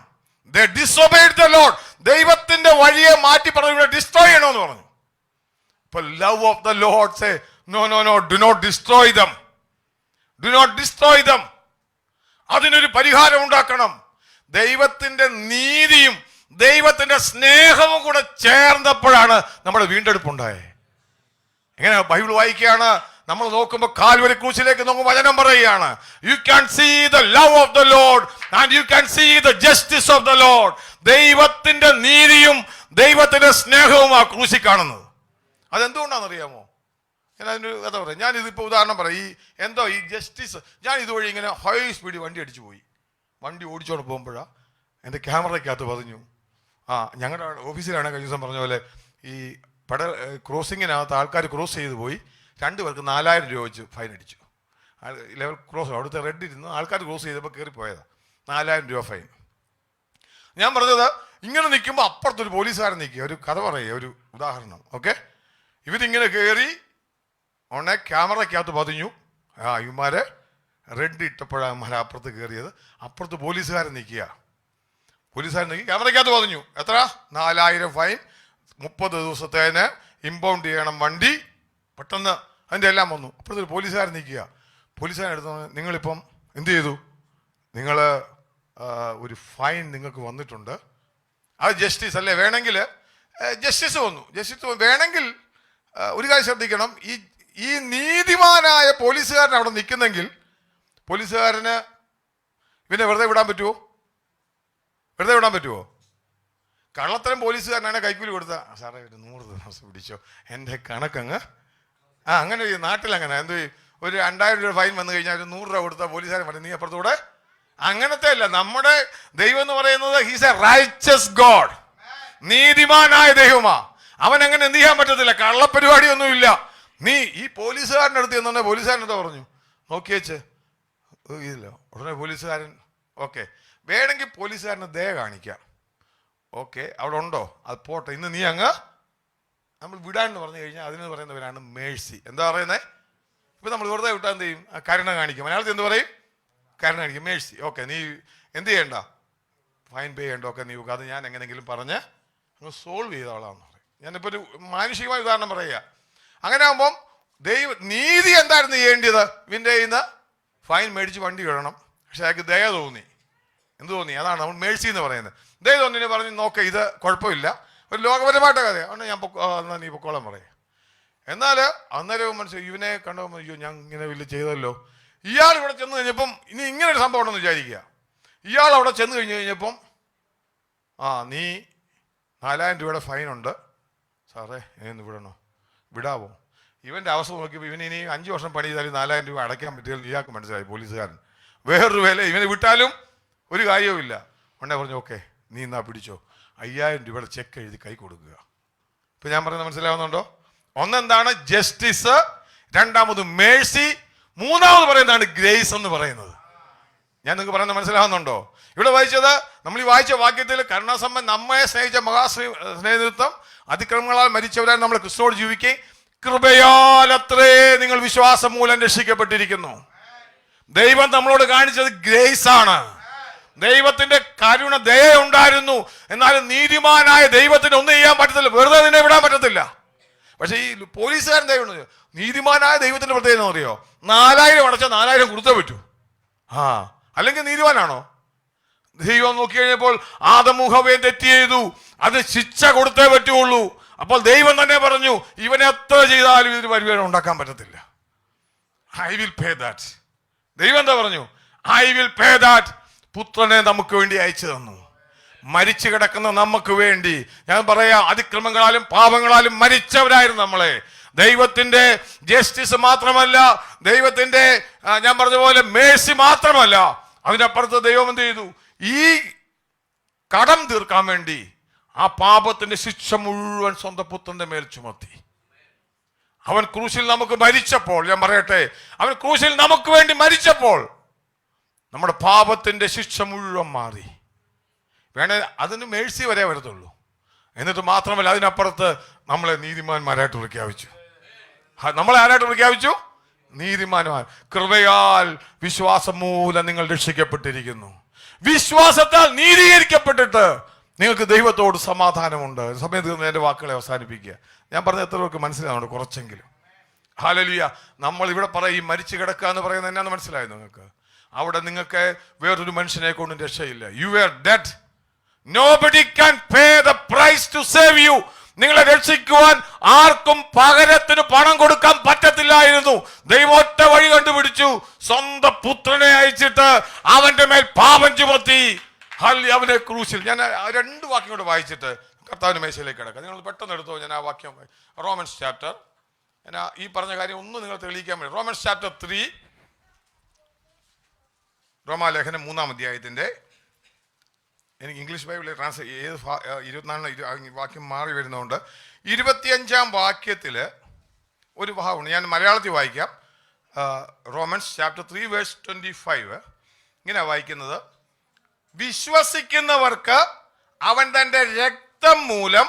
They disobeyed the Lord. ദൈവത്തിന്റെ വഴിയെ മാറ്റി പറഞ്ഞു ഇവിടെ ഡിസ്ട്രോയ് ചെയ്യണമെന്ന് പറഞ്ഞു. ഇപ്പൊ love of the Lord say no, do not destroy them. Do not destroy them. അതിനൊരു പരിഹാരം ഉണ്ടാക്കണം. ദൈവത്തിന്റെ നീതിയും ദൈവത്തിന്റെ സ്നേഹവും കൂടെ ചേർന്നപ്പോഴാണ് നമ്മുടെ വീണ്ടെടുപ്പുണ്ടായത്. എങ്ങനെ ബൈബിൾ വായിക്കുകയാണ് നമ്മൾ നോക്കുമ്പോൾ, കാൽവരി ക്രൂശിലേക്ക് നോക്കുമ്പോൾ വചനം പറയുകയാണ്, you can see the love of the Lord and you can see the justice of the Lord. ദൈവത്തിന്റെ നീതിയും ദൈവത്തിന്റെ സ്നേഹവും ആ ക്രൂശി കാണുന്നത്. അതെന്തുകൊണ്ടാണെന്നറിയാമോ? ഞാൻ അതിൻ്റെ കഥ പറയാം. ഞാൻ ഇതിപ്പോൾ ഉദാഹരണം പറയാം. ഈ ജസ്റ്റിസ്, ഞാൻ ഇതുവഴി ഇങ്ങനെ ഹൈ സ്പീഡ് വണ്ടി അടിച്ചു പോയി. വണ്ടി ഓടിച്ചോണ്ട് പോകുമ്പോഴാണ് എൻ്റെ ക്യാമറയ്ക്കകത്ത് പതിഞ്ഞു. ഞങ്ങളുടെ ഓഫീസിലാണ് കഴിഞ്ഞ ദിവസം പറഞ്ഞ പോലെ ഈ ക്രോസിങ്ങിനകത്ത് ആൾക്കാർ ക്രോസ് ചെയ്ത് പോയി. 2 പേർക്ക് 4000 രൂപ വെച്ച് ഫൈൻ അടിച്ചു. ലെവൽ ക്രോസ്, അവിടുത്തെ റെഡ് ഇരുന്ന് ആൾക്കാർ ക്രോസ് ചെയ്തപ്പോൾ കയറിപ്പോയതാണ്. 4000 രൂപ ഫൈൻ. ഞാൻ പറഞ്ഞത്, ഇങ്ങനെ നിൽക്കുമ്പോൾ അപ്പുറത്തൊരു പോലീസുകാരൻ നിൽക്കുക. ഒരു കഥ പറയുക, ഒരു ഉദാഹരണം. ഓക്കെ, ഇവരിങ്ങനെ കയറി ഉടനെ ക്യാമറയ്ക്കകത്ത് പതിഞ്ഞു. ഇവന്മാരെ റെഡ് ഇട്ടപ്പോഴാണ് ഇവന്മാരെ അപ്പുറത്ത് കയറിയത്. അപ്പുറത്ത് പോലീസുകാരൻ നിൽക്കുക. പോലീസുകാരൻ നിൽക്കി ക്യാമറയ്ക്കകത്ത് പതിഞ്ഞു. എത്ര? 4000 ഫൈൻ, 30 ദിവസത്തേന് ഇമ്പൗണ്ട് ചെയ്യണം വണ്ടി. പെട്ടെന്ന് അതിൻ്റെ എല്ലാം വന്നു. അപ്പുറത്തൊരു പോലീസുകാരൻ നിൽക്കുക. പോലീസുകാരൻ എടുത്ത്, നിങ്ങളിപ്പം എന്ത് ചെയ്തു? നിങ്ങൾ ഒരു ഫൈൻ നിങ്ങൾക്ക് വന്നിട്ടുണ്ട്. അത് ജസ്റ്റിസ് അല്ലേ? വേണമെങ്കിൽ ജസ്റ്റിസ് വന്നു. വേണമെങ്കിൽ ഒരു കാര്യം ശ്രദ്ധിക്കണം. ഈ നീതിമാനായ പോലീസുകാരൻ അവിടെ നിൽക്കുന്നെങ്കിൽ പോലീസുകാരന് പിന്നെ വെറുതെ വിടാൻ പറ്റുമോ? കള്ളത്തരം പോലീസുകാരനാണ് കൈക്കൂലി കൊടുത്ത, സാറേ ഒരു 100 ദിവസം പിടിച്ചോ, എൻ്റെ കണക്കങ്ങ് അങ്ങനെ നാട്ടിലങ്ങനെ എന്ത് ഒരു 2000 രൂപ ഫൈൻ വന്നു കഴിഞ്ഞാൽ ഒരു 100 രൂപ കൊടുത്താൽ പോലീസുകാരൻ പറയും നീ അപ്പുറത്തൂടെ. അങ്ങനത്തെ അല്ല നമ്മുടെ ദൈവം എന്ന് പറയുന്നത്. ഹീസ് എ റൈച്ചസ് ഗോഡ്, നീതിമാനായ ദൈവമാ. അവൻ അങ്ങനെ എന്ത് ചെയ്യാൻ പറ്റത്തില്ല, കള്ളപ്പരിപാടിയൊന്നുമില്ല. നീ ഈ പോലീസുകാരൻ്റെ അടുത്ത് എന്ന് പറഞ്ഞാൽ പോലീസുകാരൻ എന്താ പറഞ്ഞു, നോക്കിയേച്ച് ഇല്ല. ഉടനെ പോലീസുകാരൻ ഓക്കെ, വേണമെങ്കിൽ പോലീസുകാരന് ദയ കാണിക്കാം, ഓക്കെ അവിടെ ഉണ്ടോ അത് പോട്ടെ, ഇന്ന് നീ അങ്ങ് നമ്മൾ വിടാന്ന് പറഞ്ഞു കഴിഞ്ഞാൽ അതിന് പറയുന്നവരാണ് മേഴ്സി. എന്താ പറയുന്നത്? ഇപ്പം നമ്മൾ വെറുതെ വിട്ടാൽ എന്ത് ചെയ്യും, കരുണ കാണിക്കും. മലയാളത്തിൽ എന്ത് പറയും? കരുണ കാണിക്കും, മേഴ്സി. ഓക്കെ, നീ എന്ത് ചെയ്യണ്ട, ഫൈൻ പേ ചെയ്യണ്ട, ഒക്കെ നീ അത് ഞാൻ എങ്ങനെയെങ്കിലും പറഞ്ഞ് അങ്ങ് സോൾവ് ചെയ്തോളാന്ന് പറയും. ഞാനിപ്പോൾ ഒരു മാനുഷികമായ ഉദാഹരണം പറയുക. അങ്ങനെ ആകുമ്പം നീതി എന്തായിരുന്നു ചെയ്യേണ്ടത്? ഇവൻ്റെ കയ്യിൽ നിന്ന് ഫൈൻ മേടിച്ച് വണ്ടി വിടണം. പക്ഷെ അയാൾക്ക് ദയ തോന്നി. എന്ത് തോന്നി? അതാണ് നമ്മൾ മേഴ്സി എന്ന് പറയുന്നത്. ദയ തോന്നിനെ പറഞ്ഞ് നോക്കാം, ഇത് കുഴപ്പമില്ല, ഒരു ലോകപരമായിട്ട് കഥയാണ്, അതുകൊണ്ട് ഞാൻ എന്നാൽ നീ പൊക്കോളം പറയാം. എന്നാൽ അന്നേരം മനസ്സിലായി ഇവനെ കണ്ടപ്പോൾ അയ്യോ ഞാൻ ഇങ്ങനെ വലിയ ചെയ്തല്ലോ. ഇയാൾ ഇവിടെ ചെന്ന് കഴിഞ്ഞപ്പം ഇനി ഇങ്ങനെ ഒരു സംഭവം ഉണ്ടെന്ന് വിചാരിക്കുക. ഇയാൾ അവിടെ ചെന്ന് കഴിഞ്ഞപ്പം നീ 4000 രൂപയുടെ ഫൈനുണ്ട് സാറേ, എന്ന് വിടണോ? വിടാവോ? ഇവൻ്റെ അവസ്ഥ നോക്കിയപ്പോൾ ഇവന് ഇനി 5 വർഷം പണി ചെയ്താലും 4000 രൂപ അടയ്ക്കാൻ പറ്റിയാൽ ഇയാൾക്ക് മനസ്സിലായി പോലീസുകാരൻ. വേറൊരു വില ഇവനെ വിട്ടാലും ഒരു കാര്യവും ഇല്ല. ഉടനെ പറഞ്ഞു ഓക്കെ നീ എന്നാ പിടിച്ചോ, 5000 രൂപയുടെ ചെക്ക് എഴുതി കൈ കൊടുക്കുക. ഇപ്പം ഞാൻ പറയുന്നത് മനസ്സിലാവുന്നുണ്ടോ? ഒന്നെന്താണ് ജസ്റ്റിസ്, രണ്ടാമത് മേഴ്സി, മൂന്നാമത് പറയുന്നതാണ് ഗ്രേസ് എന്ന് പറയുന്നത്. ഞാൻ നിങ്ങൾക്ക് പറയുന്നത് മനസ്സിലാവുന്നുണ്ടോ? ഇവിടെ വായിച്ചത് നമ്മൾ ഈ വായിച്ച വാക്യത്തിൽ കരുണാസമ്പൻ നമ്മെ സ്നേഹിച്ച സ്നേഹിതത്വം അതിക്രമങ്ങളാൽ മരിച്ചവരായി നമ്മൾ ക്രിസ്തുവോട് ജീവിക്കുകയും കൃപയാൽ അത്രേ നിങ്ങൾ വിശ്വാസം മൂലം രക്ഷിക്കപ്പെട്ടിരിക്കുന്നു. ദൈവം നമ്മളോട് കാണിച്ചത് ഗ്രേസ് ആണ്. ദൈവത്തിന്റെ കരുണ ദയ ഉണ്ടായിരുന്നു. എന്നാലും നീതിമാനായ ദൈവത്തിന് ഒന്നും ചെയ്യാൻ പറ്റത്തില്ല, വെറുതെ നിന്നെ വിടാൻ പറ്റത്തില്ല. പക്ഷെ ഈ പോലീസുകാരൻ ദൈവം, നീതിമാനായ ദൈവത്തിന്റെ പ്രത്യേകത എന്ന് പറയോ, 4000 അടച്ചാൽ 4000 കൊടുത്തേ പറ്റൂ. അല്ലെങ്കിൽ നീതിമാനാണോ? ദൈവം നോക്കി കഴിഞ്ഞപ്പോൾ ആദമുഹവേ തെറ്റ് ചെയ്തു, അത് ശിക്ഷ കൊടുത്തേ പറ്റുള്ളൂ. അപ്പോൾ ദൈവം തന്നെ പറഞ്ഞു ഇവനെ എത്ര ചെയ്താലും ഇതിന് പരിഹാരം ഉണ്ടാക്കാൻ പറ്റത്തില്ല. I will pay that. ദൈവം എന്താ പറഞ്ഞു? I will pay that. പുത്രനെ നമുക്ക് വേണ്ടി അയച്ചു തന്നു, മരിച്ചു കിടക്കുന്ന നമുക്ക് വേണ്ടി. ഞാൻ പറയാ, അതിക്രമങ്ങളാലും പാപങ്ങളാലും മരിച്ചവരായിരുന്നു നമ്മളെ. ദൈവത്തിന്റെ ജസ്റ്റിസ് മാത്രമല്ല, ദൈവത്തിന്റെ ഞാൻ പറഞ്ഞ പോലെ മേഴ്സി മാത്രമല്ല, അതിനപ്പുറത്ത് ദൈവം എന്ത് ചെയ്തു? ഈ കടം തീർക്കാൻ വേണ്ടി ആ പാപത്തിന്റെ ശിക്ഷ മുഴുവൻ സ്വന്തം പുത്രന്റെ മേൽ ചുമത്തി. അവൻ ക്രൂശിൽ നമുക്ക് മരിച്ചപ്പോൾ, ഞാൻ പറയട്ടെ, അവൻ ക്രൂശിൽ നമുക്ക് വേണ്ടി മരിച്ചപ്പോൾ നമ്മുടെ പാപത്തിന്റെ ശിക്ഷ മുഴുവൻ മാറി. വേണേ അതിന് മേഴ്സി വരെ വരത്തുള്ളൂ. എന്നിട്ട് മാത്രമല്ല, അതിനപ്പുറത്ത് നമ്മളെ നീതിമാന്മാരായിട്ട് പ്രഖ്യാപിച്ചു. നമ്മളെ ആരായിട്ട് പ്രഖ്യാപിച്ചു? നീതിമാന്മാർ. കൃപയാൽ വിശ്വാസം മൂലം നിങ്ങൾ രക്ഷിക്കപ്പെട്ടിരിക്കുന്നു. വിശ്വാസത്താൽ നീതീകരിക്കപ്പെട്ടിട്ട് നിങ്ങൾക്ക് ദൈവത്തോട് സമാധാനമുണ്ട്. സമയത്ത് എൻ്റെ വാക്കുകളെ അവസാനിപ്പിക്കുക. ഞാൻ പറഞ്ഞ എത്ര പേർക്ക് മനസ്സിലാവുന്നുണ്ട്? കുറച്ചെങ്കിലും. ഹല്ലേലൂയ. നമ്മൾ ഇവിടെ പറയും മരിച്ചു കിടക്കുക എന്ന് പറയുന്നത് എന്നാന്ന് മനസ്സിലായോ നിങ്ങൾക്ക്? അവിടെ നിങ്ങൾക്ക് വേറൊരു മനുഷ്യനെ കൊണ്ടും രക്ഷയില്ല. You are dead. Nobody can pay the price to save you. നിങ്ങളെ രക്ഷിക്കുവാൻ ആർക്കും പകരത്തിന് പണം കൊടുക്കാൻ പറ്റത്തില്ലായിരുന്നു. ദൈവം ഒറ്റ വഴി കണ്ടുപിടിച്ചു, സ്വന്തം പുത്രനെ അയച്ചിട്ട് അവന്റെ മേൽ പാപം ചുമത്തി അവനെ ക്രൂശിൽ. ഞാൻ 2 വാക്യം കൊണ്ട് വായിച്ചിട്ട് കർത്താവിന്റെ മേശയിലേക്ക് കിടക്കാം. നിങ്ങൾ പെട്ടെന്ന് എടുത്തോ. ഞാൻ ആ വാക്യം റോമൻസ് ചാപ്റ്റർ, ഞാൻ ഈ പറഞ്ഞ കാര്യം ഒന്ന് നിങ്ങൾ തെളിയിക്കാൻ വേണ്ടി റോമൻസ് ചാപ്റ്റർ 3, റോമാലേഖനം 3-ാം അധ്യായത്തിന്റെ, എനിക്ക് ഇംഗ്ലീഷ് ബൈബിളിൽ ട്രാൻസ്ലേറ്റ് ഏത് 24 വാക്യം മാറി വരുന്നതുകൊണ്ട് 25-ാം വാക്യത്തിൽ ഒരു ഭാഗമുണ്ട്. ഞാൻ മലയാളത്തിൽ വായിക്കാം. റോമൻസ് ചാപ്റ്റർ 3 വേഴ്സ് 25 ഇങ്ങനെ വായിക്കുന്നത്: വിശ്വസിക്കുന്നവർക്ക് അവൻ തൻ്റെ രക്തം മൂലം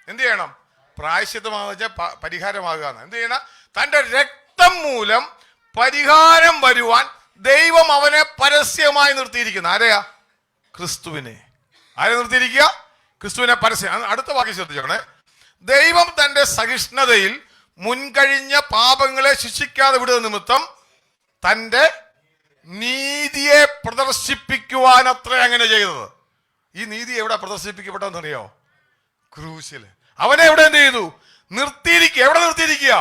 എന്ത് ചെയ്യണം? പ്രായശ്ചിത്തമാകുക, പരിഹാരമാകുക. എന്ത് ചെയ്യണം? തൻ്റെ രക്തം മൂലം പരിഹാരം വരുവാൻ ദൈവം അവനെ പരസ്യമായി നിർത്തിയിരിക്കുന്നു. ആരെയാ? ക്രിസ്തുവിനെ. ആരെ നിർത്തിയിരിക്കുക? ക്രിസ്തുവിനെ പരസ്യം. അടുത്ത വാക്യം ശ്രദ്ധിച്ചോണേ. ദൈവം തന്റെ സഹിഷ്ണുതയിൽ മുൻകഴിഞ്ഞ പാപങ്ങളെ ശിക്ഷിക്കാതെ വിടുന്ന നിമിത്തം തന്റെ നീതിയെ പ്രദർശിപ്പിക്കുവാൻ അത്ര അങ്ങനെ ചെയ്തത്. ഈ നീതി എവിടെ പ്രദർശിപ്പിക്കപ്പെട്ടെന്ന് അറിയോ? ക്രൂശില്. അവനെ എവിടെ എന്ത് ചെയ്തു? നിർത്തിയിരിക്കുക. എവിടെ നിർത്തിയിരിക്കുക?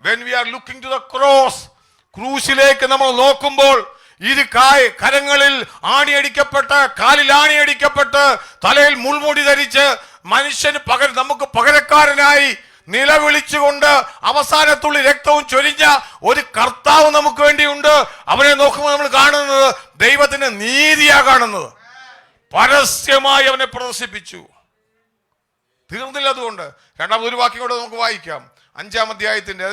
When we are looking to the cross, ക്രൂശിലേക്ക് നമ്മൾ നോക്കുമ്പോൾ കരങ്ങളിൽ ആണിയടിക്കപ്പെട്ട്, കാലിൽ ആണിയടിക്കപ്പെട്ട്, തലയിൽ മുൾമുടി ധരിച്ച് മനുഷ്യന് നമുക്ക് പകരക്കാരനായി നിലവിളിച്ചുകൊണ്ട് അവസാനത്തുള്ളി രക്തവും ചൊരിഞ്ഞ ഒരു കർത്താവ് നമുക്ക് വേണ്ടിയുണ്ട്. അവനെ നോക്കുമ്പോൾ നമ്മൾ കാണുന്നത് ദൈവത്തിന്റെ നീതിയാ കാണുന്നത്. പരസ്യമായി അവനെ പ്രദർശിപ്പിച്ചു. തീർന്നില്ല. അതുകൊണ്ട് രണ്ടാമത് ഒരു വാക്യം കൂടെ നമുക്ക് വായിക്കാം. 5-ാം അധ്യായത്തിന്റെ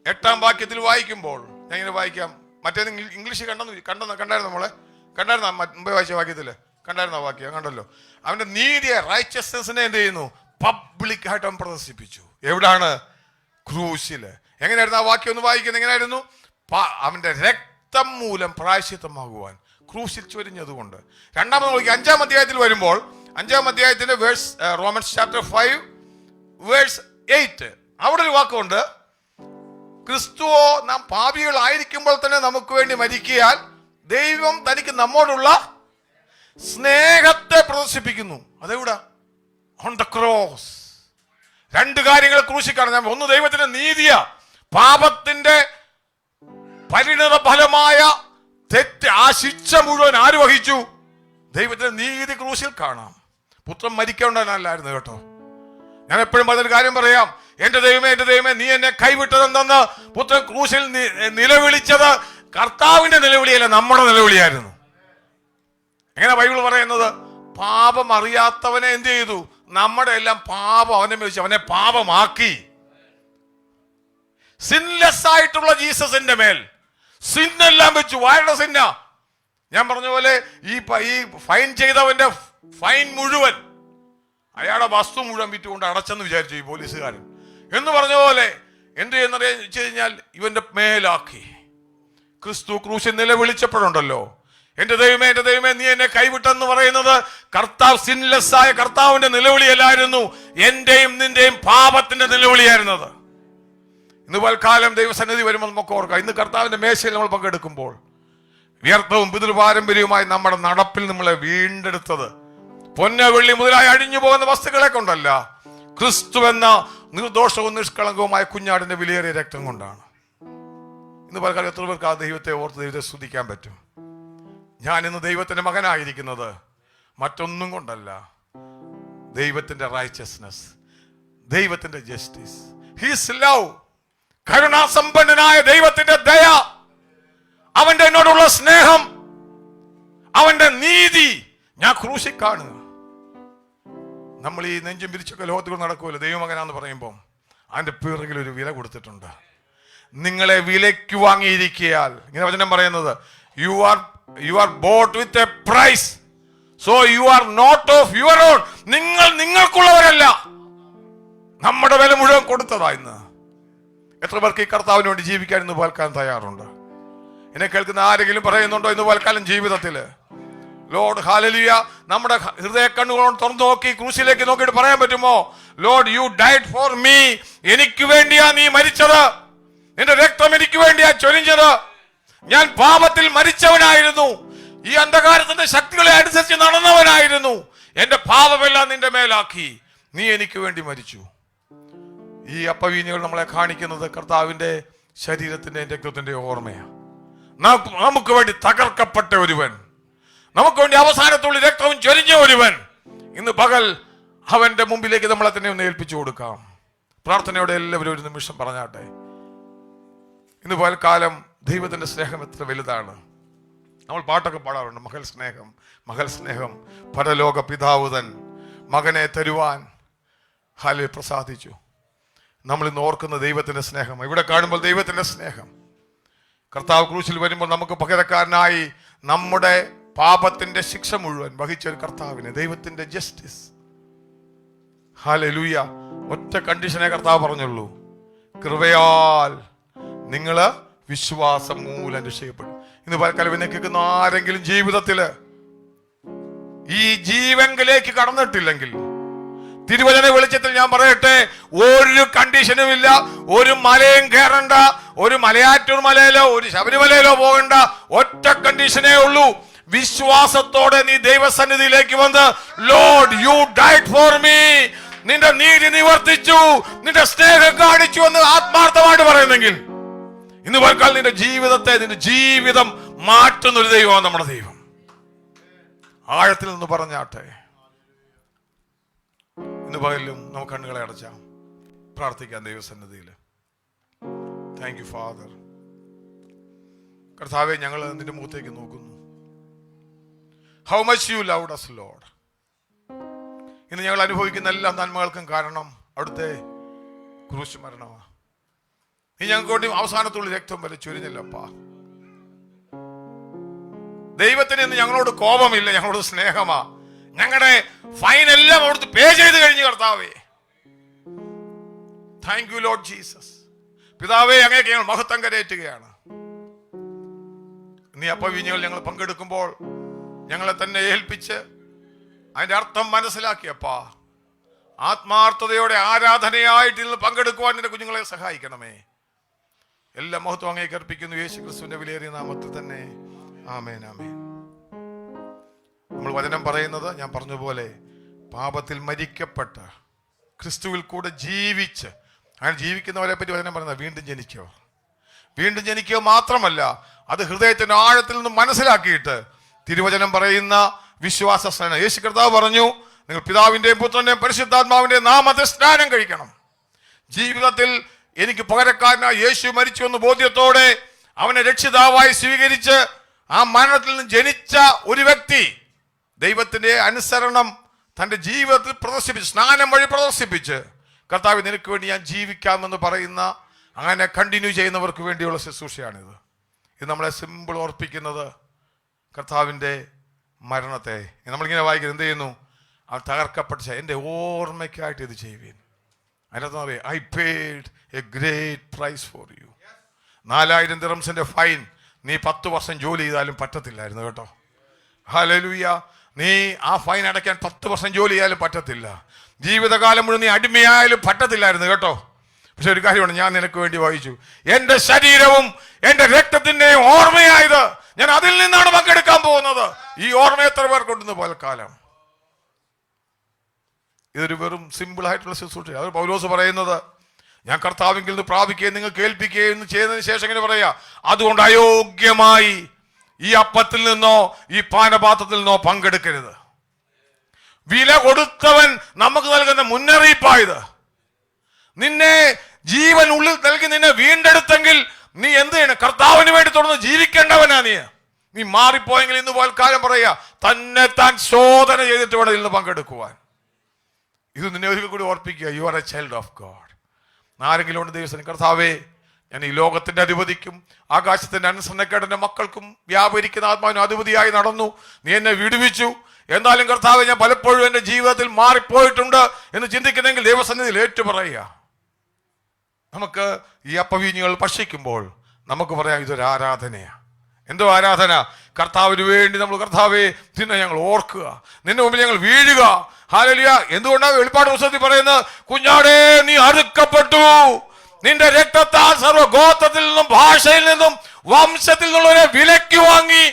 8-ാം വാക്യത്തിൽ വായിക്കുമ്പോൾ ഞാൻ ഇങ്ങനെ വായിക്കാം. മറ്റേത് ഇംഗ്ലീഷ് കണ്ടായിരുന്നു നമ്മളെ? കണ്ടായിരുന്ന മുമ്പേ വായിച്ച വാക്യത്തില് കണ്ടായിരുന്ന വാക്യം കണ്ടല്ലോ. അവന്റെ നീതിയെ, റൈച്ചസ്നെസ്സിനെ എന്ത് ചെയ്യുന്നു? പബ്ലിക്കായിട്ട് അവൻ പ്രദർശിപ്പിച്ചു. എവിടാണ്? ക്രൂശില്. എങ്ങനെയായിരുന്നു ആ വാക്യം ഒന്ന് വായിക്കുന്നത്? എങ്ങനെയായിരുന്നു? അവന്റെ രക്തം മൂലം പ്രായശ്ചിത്തമാകുവാൻ ക്രൂശിൽ ചൊരിഞ്ഞതുകൊണ്ട്. രണ്ടാമത് നോക്കി 5-ാം അധ്യായത്തിൽ വരുമ്പോൾ 5-ാം അധ്യായത്തിന്റെ റോമൻസ് ചാപ്റ്റർ 5 വേഴ്സ് 8 അവിടെ ഒരു വാക്കുണ്ട്. ക്രിസ്തുവോ നാം പാപികളായിരിക്കുമ്പോൾ തന്നെ നമുക്ക് വേണ്ടി മരിക്കിയാൽ ദൈവം തനിക്ക് നമ്മോടുള്ള സ്നേഹത്തെ പ്രദർശിപ്പിക്കുന്നു. അതെവിടാ? On the cross. രണ്ട് കാര്യങ്ങൾ ക്രൂശിൽ കാണാം. ഒന്ന് ദൈവത്തിന്റെ നീതിയാ. പാപത്തിന്റെ പരിണിത ഫലമായ തെറ്റ്, ആ ശിക്ഷ മുഴുവൻ ആര് വഹിച്ചു? ദൈവത്തിന്റെ നീതി ക്രൂശിൽ കാണാം. പുത്രൻ മരിക്കേണ്ടവനല്ലായിരുന്നു കേട്ടോ. ഞാൻ എപ്പോഴും പറഞ്ഞൊരു കാര്യം പറയാം. എന്റെ ദൈവമേ, എന്റെ ദൈവമേ, നീ എന്നെ കൈവിട്ടതെന്തെന്ന് പുത്രൻ ക്രൂശിൽ നിലവിളിച്ചത് കർത്താവിന്റെ നിലവിളിയല്ല, നമ്മുടെ നിലവിളിയായിരുന്നു. എങ്ങനെ ബൈബിൾ പറയുന്നത്? പാപം അറിയാത്തവനെ എന്ത് ചെയ്തു? നമ്മുടെ എല്ലാം പാപം അവനെ വെച്ച് അവനെ പാപമാക്കി. സിൻലെസ് ആയിട്ടുള്ള ജീസസിന്റെ മേൽ സിന്നെല്ലാം വെച്ചു. ആരുടെ സിന്ന? ഞാൻ പറഞ്ഞ പോലെ ഈ ഫൈൻ ചെയ്തവന്റെ ഫൈൻ മുഴുവൻ, അയാളുടെ വസ്തു മുഴുവൻ വിറ്റുകൊണ്ട് അടച്ചെന്ന് വിചാരിച്ചു ഈ പോലീസുകാരൻ. എന്ന് പറഞ്ഞ പോലെ എന്ത് ചെയ്യുന്ന വെച്ച് കഴിഞ്ഞാൽ ഇവന്റെ മേലാക്കി. ക്രിസ്തു ക്രൂശിൽ നിലവിളിച്ചപ്പോഴുണ്ടല്ലോ, എന്റെ ദൈവമേ, എന്റെ ദൈവമേ, നീ എന്നെ കൈവിട്ടെന്ന് പറയുന്നത് കർത്താവ് സിൻലെസ് ആയ കർത്താവിന്റെ നിലവിളിയല്ലായിരുന്നു, എന്റെയും നിന്റെയും പാപത്തിന്റെ നിലവിളിയായിരുന്നത്. ഇന്ന് പൽക്കാലം ദൈവസന്നിധി വരുമ്പോൾ നമുക്ക് ഓർക്കാം, ഇന്ന് കർത്താവിന്റെ മേശയിൽ നമ്മൾ പങ്കെടുക്കുമ്പോൾ വ്യർത്ഥവും പിതൃപാരമ്പര്യവുമായി നമ്മുടെ നടപ്പിൽ നമ്മളെ വീണ്ടെടുത്തത് പൊന്ന വെള്ളി മുതലായി അഴിഞ്ഞു പോകുന്ന വസ്തുക്കളെ കൊണ്ടല്ല, ക്രിസ്തു എന്ന നിർദോഷവും നിഷ്കളങ്കവുമായ കുഞ്ഞാടിന്റെ വിലയേറിയ രക്തം കൊണ്ടാണ്. ഇന്ന് പൽക്കാലം എത്ര പേർക്ക് ആ ദൈവത്തെ ഓർത്ത് ദൈവത്തെ സ്തുതിക്കാൻ പറ്റും? ഞാൻ ഇന്ന് ദൈവത്തിന്റെ മകനായിരിക്കുന്നത് മറ്റൊന്നും കൊണ്ടല്ല, ദൈവത്തിന്റെ റൈച്ചസ്നെസ്, ദൈവത്തിന്റെ ജസ്റ്റിസ്, ഹിസ് ലവ്, കരുണാസമ്പന്നനായ ദൈവത്തിന്റെ ദയ, അവന്റെ എന്നോടുള്ള സ്നേഹം, അവന്റെ നീതി ഞാൻ ക്രൂശിൽ കാണുക. നമ്മൾ ഈ നെഞ്ചും പിരിച്ചൊക്കെ ലോകത്തിൽ നടക്കുമല്ലോ ദൈവമകനാന്ന് പറയുമ്പോൾ അതിന്റെ പിറകിൽ ഒരു വില കൊടുത്തിട്ടുണ്ട്. നിങ്ങളെ വിലയ്ക്ക് വാങ്ങിയിരിക്കയാൽ, ഇങ്ങനെ വചനം പറയുന്നത്, you are bought with a price, so you are not of your own. നിങ്ങൾക്കുള്ളവരല്ല, നമ്മുടെ വില മുഴുവൻ കൊടുത്തതാ. ഇന്ന് എത്ര പേർക്ക് ഈ കർത്താവിന് വേണ്ടി ജീവിക്കാൻ ഇന്ന് പൽക്കാലം തയ്യാറുണ്ട്? എന്നെ കേൾക്കുന്ന ആരെങ്കിലും പറയുന്നുണ്ടോ ഇന്ന് പൽക്കാലം ജീവിതത്തില് ലോർഡ് ഹല്ലേലൂയ, നമ്മുടെ ഹൃദയ കണ്ണുകളോട് തുറന്നു നോക്കി ക്രൂശിലേക്ക് നോക്കിയിട്ട് പറയാൻ പറ്റുമോ? Lord, you died for me. എനിക്ക് വേണ്ടിയാ നീ മരിച്ചത്, നിന്റെ രക്തം എനിക്ക് വേണ്ടിയാ ചൊരിഞ്ഞത്. ഞാൻ പാപത്തിൽ മരിച്ചവനായിരുന്നു, ഈ അന്ധകാരത്തിന്റെ ശക്തികളെ അനുസരിച്ച് നടന്നവനായിരുന്നു. എന്റെ പാപമെല്ലാം നിന്റെ മേലാക്കി നീ എനിക്ക് വേണ്ടി മരിച്ചു. ഈ അപ്പവീഞ്ഞുകൾ നമ്മളെ കാണിക്കുന്നത് കർത്താവിന്റെ ശരീരത്തിന്റെ രക്തത്തിന്റെ ഓർമ്മയാണ്. നമുക്ക് വേണ്ടി തകർക്കപ്പെട്ട ഒരുവൻ, നമുക്ക് വേണ്ടി അവസാനത്തുള്ളി രക്തവും ചൊരിഞ്ഞ ഒരുവൻ, ഇന്ന് പകൽ അവന്റെ മുമ്പിലേക്ക് നമ്മളെ തന്നെ ഒന്ന് ഏൽപ്പിച്ചു കൊടുക്കാം. പ്രാർത്ഥനയോടെ എല്ലാവരും ഒരു നിമിഷം പറഞ്ഞാട്ടെ. ഇന്ന് പകൽക്കാലം ദൈവത്തിന്റെ സ്നേഹം എത്ര വലുതാണ്. നമ്മൾ പാട്ടൊക്കെ പാടാറുണ്ട്, മകൾ സ്നേഹം, മകൾ സ്നേഹം, പരലോക പിതാവുതൻ മകനെ തരുവാൻ ഹാലെ പ്രസാദിച്ചു. നമ്മൾ ഇന്ന് ഓർക്കുന്ന ദൈവത്തിന്റെ സ്നേഹം, ഇവിടെ കാണുമ്പോൾ ദൈവത്തിന്റെ സ്നേഹം. കർത്താവ് ക്രൂശിൽ വരുമ്പോൾ നമുക്ക് പകരക്കാരനായി നമ്മുടെ പാപത്തിന്റെ ശിക്ഷ മുഴുവൻ വഹിച്ച ഒരു കർത്താവിനെ, ദൈവത്തിന്റെ ജസ്റ്റിസ്. ഹല്ലേലൂയ. ഒറ്റ കണ്ടീഷനെ കർത്താവ് പറഞ്ഞുള്ളൂ, കൃപയാൽ നിങ്ങള് വിശ്വാസം മൂലം രക്ഷപ്പെടും. ഇന്ന് പലക്കാലം എന്നെ കേൾക്കുന്ന ആരെങ്കിലും ജീവിതത്തില് ഈ ജീവങ്കിലേക്ക് കടന്നിട്ടില്ലെങ്കിൽ, തിരുവചന വെളിച്ചത്തിൽ ഞാൻ പറയട്ടെ, ഒരു കണ്ടീഷനും ഇല്ല. ഒരു മലയും കയറണ്ട, ഒരു മലയാറ്റൂർ മലയിലോ ഒരു ശബരിമലയിലോ പോകണ്ട. ഒറ്റ കണ്ടീഷനേ ഉള്ളൂ, വിശ്വാസത്തോടെ നീ ദൈവസന്നിധിയിലേക്ക് വന്ന്, Lord you died for me, നിന്റെ നീതി നിവർത്തിച്ചു, നിന്റെ സ്നേഹം കാണിച്ചു എന്ന് ആത്മാർത്ഥമായിട്ട് പറയുന്നെങ്കിൽ ഇന്ന് പകൽ നിന്റെ ജീവിതത്തെ, നിന്റെ ജീവിതം മാറ്റുന്ന ഒരു ദൈവമാണ് നമ്മുടെ ദൈവം. ആഴത്തിൽ നിന്ന് പറഞ്ഞാട്ടെ. ഇന്ന് പകലും നമുക്ക് കണ്ണുകളെ അടച്ചാം, പ്രാർത്ഥിക്കാം ദൈവസന്നിധിയിൽ. Thank you father. കർത്താവേ, ഞങ്ങൾ നിന്റെ മുഖത്തേക്ക് നോക്കുന്നു. How much you loved us Lord. ഇന്ന് ഞങ്ങൾ അനുഭവിക്കുന്ന എല്ലാ നന്മകൾക്കും കാരണം അവിടുത്തെ ക്രൂശ് മരണമാണ്. നീ ഞങ്ങൾക്ക് വേണ്ടി അവസാനത്തുള്ള രക്തം വരെ ചൊരിഞ്ഞല്ലപ്പാ. ദൈവത്തിന് ഇന്ന് ഞങ്ങളോട് കോപമില്ല, ഞങ്ങളോട് സ്നേഹമാ. ഞങ്ങളുടെ ഫൈൻ എല്ലാം അവിടുത്തെ പേ ചെയ്ത് കഴിഞ്ഞു കർത്താവേ. Thank you Lord Jesus. പിതാവേ, അങ്ങേക്ക് ഞങ്ങൾ മഹത്വം കരയേറ്റുകയാണ്. നീ അപ്പവീഞ്ഞുകൾ ഞങ്ങൾ പങ്കെടുക്കുമ്പോൾ ഞങ്ങളെ തന്നെ ഏൽപ്പിച്ച് അതിന്റെ അർത്ഥം മനസ്സിലാക്കിയപ്പാ. ആത്മാർത്ഥതയോടെ ആരാധനയായിട്ട് ഇന്ന് പങ്കെടുക്കുവാൻ നിന്റെ കുഞ്ഞുങ്ങളെ സഹായിക്കണമേ. എല്ലാ മഹത്വം അങ്ങേക്ക് അർപ്പിക്കുന്നു യേശു ക്രിസ്തുവിന്റെ വിലയേറിയ നാമത്തിൽ തന്നെ. ആമേൻ, ആമേൻ. നമ്മൾ വചനം പറയുന്നത് ഞാൻ പറഞ്ഞതുപോലെ പാപത്തിൽ മരിക്കപ്പെട്ട് ക്രിസ്തുവിൽ കൂടെ ജീവിച്ച് അങ്ങനെ ജീവിക്കുന്നവരെ പറ്റി വചനം പറയുന്നത് വീണ്ടും ജനിക്കോ. വീണ്ടും ജനിക്കുക മാത്രമല്ല, അത് ഹൃദയത്തിന്റെ ആഴത്തിൽ നിന്ന് മനസ്സിലാക്കിയിട്ട് തിരുവചനം പറയുന്ന വിശ്വാസ സ്നാനം. യേശു കർത്താവ് പറഞ്ഞു, നിങ്ങൾ പിതാവിന്റെയും പുത്രന്റെയും പരിശുദ്ധാത്മാവിന്റെയും നാമത്തിൽ സ്നാനം കഴിക്കണം. ജീവിതത്തിൽ എനിക്ക് പകരക്കാരനായ യേശു മരിച്ചു എന്ന ബോധ്യത്തോടെ അവനെ രക്ഷിതാവായി സ്വീകരിച്ച് ആ മരണത്തിൽ നിന്ന് ജനിച്ച ഒരു വ്യക്തി ദൈവത്തിന്റെ അനുസരണം തൻ്റെ ജീവിതത്തിൽ പ്രദർശിപ്പിച്ച്, സ്നാനം വഴി പ്രദർശിപ്പിച്ച്, കർത്താവ് നിനക്ക് വേണ്ടി ഞാൻ ജീവിക്കാമെന്ന് പറയുന്ന, അങ്ങനെ കണ്ടിന്യൂ ചെയ്യുന്നവർക്ക് വേണ്ടിയുള്ള ശുശ്രൂഷയാണിത്. ഇത് നമ്മളെ സിമ്പിൾ ഓർപ്പിക്കുന്നത് കർത്താവിൻ്റെ മരണത്തെ. നമ്മളിങ്ങനെ വായിക്കുന്നത് എന്ത് ചെയ്യുന്നു? അവൻ തകർക്കപ്പെട്ട എൻ്റെ ഓർമ്മയ്ക്കായിട്ട് ഇത് ചെയ്യുവീൻ. അതിനകത്ത് പറയും, I paid a great price for you. 4000 ദിറംസിന്റെ ഫൈൻ നീ 10 വർഷം ജോലി ചെയ്താലും പറ്റത്തില്ലായിരുന്നു കേട്ടോ. ഹല്ലേലൂയ. നീ ആ ഫൈൻ അടയ്ക്കാൻ 10 വർഷം ജോലി ചെയ്താലും പറ്റത്തില്ല. ജീവിതകാലം മുഴുവൻ നീ അടിമയായാലും പറ്റത്തില്ലായിരുന്നു കേട്ടോ. പക്ഷെ ഒരു കാര്യമാണ്, ഞാൻ നിനക്ക് വേണ്ടി വായിച്ചു, എൻ്റെ ശരീരവും എൻ്റെ രക്തത്തിൻ്റെയും ഓർമ്മയായത് ഞാൻ അതിൽ നിന്നാണ് പങ്കെടുക്കാൻ പോകുന്നത്. ഈ ഓർമ്മ എത്ര പേർ കൊണ്ടുവന്ന് പോൽക്കാലം. ഇതൊരു വെറും സിമ്പിൾ ആയിട്ടുള്ള ശുശ്രൂഷ. അത് പൗലോസ് പറയുന്നത്, ഞാൻ കർത്താവിങ്കിൽ നിന്ന് പ്രാപിക്കുകയും നിങ്ങൾ കേൾപ്പിക്കുകയും ചെയ്തതിന് ശേഷം ഇങ്ങനെ പറയാ, അതുകൊണ്ട് അയോഗ്യമായി ഈ അപ്പത്തിൽ നിന്നോ ഈ പാനപാത്രത്തിൽ നിന്നോ പങ്കെടുക്കരുത്. വില കൊടുത്തവൻ നമുക്ക് നൽകുന്ന മുന്നറിയിപ്പായത്. നിന്നെ ജീവൻ ഉള്ളിൽ നൽകി നിന്നെ വീണ്ടെടുത്തെങ്കിൽ നീ എന്ത് ചെയ്യണം? കർത്താവിന് വേണ്ടി തുടർന്ന് ജീവിക്കേണ്ടവനാ. നീ മാറിപ്പോയെങ്കിൽ ഇന്ന് പോൽക്കാലം പറയാ, തന്നെ താൻ ശോധന ചെയ്തിട്ട് വേണം ഇതിൽ നിന്ന് പങ്കെടുക്കുവാൻ. ഇത് നിന്നെ ഒരിക്കൽ കൂടി ഓർപ്പിക്കുക, you are a child of God. ആരെങ്കിലും ഉണ്ട് ദിവസം, കർത്താവേ, ഞാൻ ഈ ലോകത്തിന്റെ അധിപതിക്കും ആകാശത്തിന്റെ അനുസരണക്കേടന്റെ മക്കൾക്കും വ്യാപരിക്കുന്ന ആത്മാവിനും അധിപതിയായി നടന്നു, നീ എന്നെ വിടുവിച്ചു. എന്നാലും കർത്താവേ, ഞാൻ പലപ്പോഴും എൻ്റെ ജീവിതത്തിൽ മാറിപ്പോയിട്ടുണ്ട് എന്ന് ചിന്തിക്കുന്നെങ്കിൽ ദൈവസന്നിധിയിൽ ഏറ്റുപറയുക. നമുക്ക് ഈ അപ്പവീഞ്ഞുകൾ ഭക്ഷിക്കുമ്പോൾ നമുക്ക് പറയാം, ഇതൊരു ആരാധനയാണ്. എന്തോ ആരാധന? കർത്താവിന് വേണ്ടി നമ്മൾ, കർത്താവേ, നിന്നെ ഞങ്ങൾ ഓർക്കുക, നിന്റെ മുമ്പിൽ ഞങ്ങൾ വീഴുക. ഹല്ലേലൂയ. എന്തുകൊണ്ടാണ് വെളിപ്പാട് പുസ്തകത്തിൽ പറയുന്നത്, കുഞ്ഞാടേ, നീ അറുക്കപ്പെട്ടു, നിന്റെ രക്തത്താൽ സർവ്വഗോത്രത്തിൽ നിന്നും ഭാഷയിൽ നിന്നും വംശത്തിൽ നിന്നുള്ളവരെ വിലയ്ക്ക് വാങ്ങി.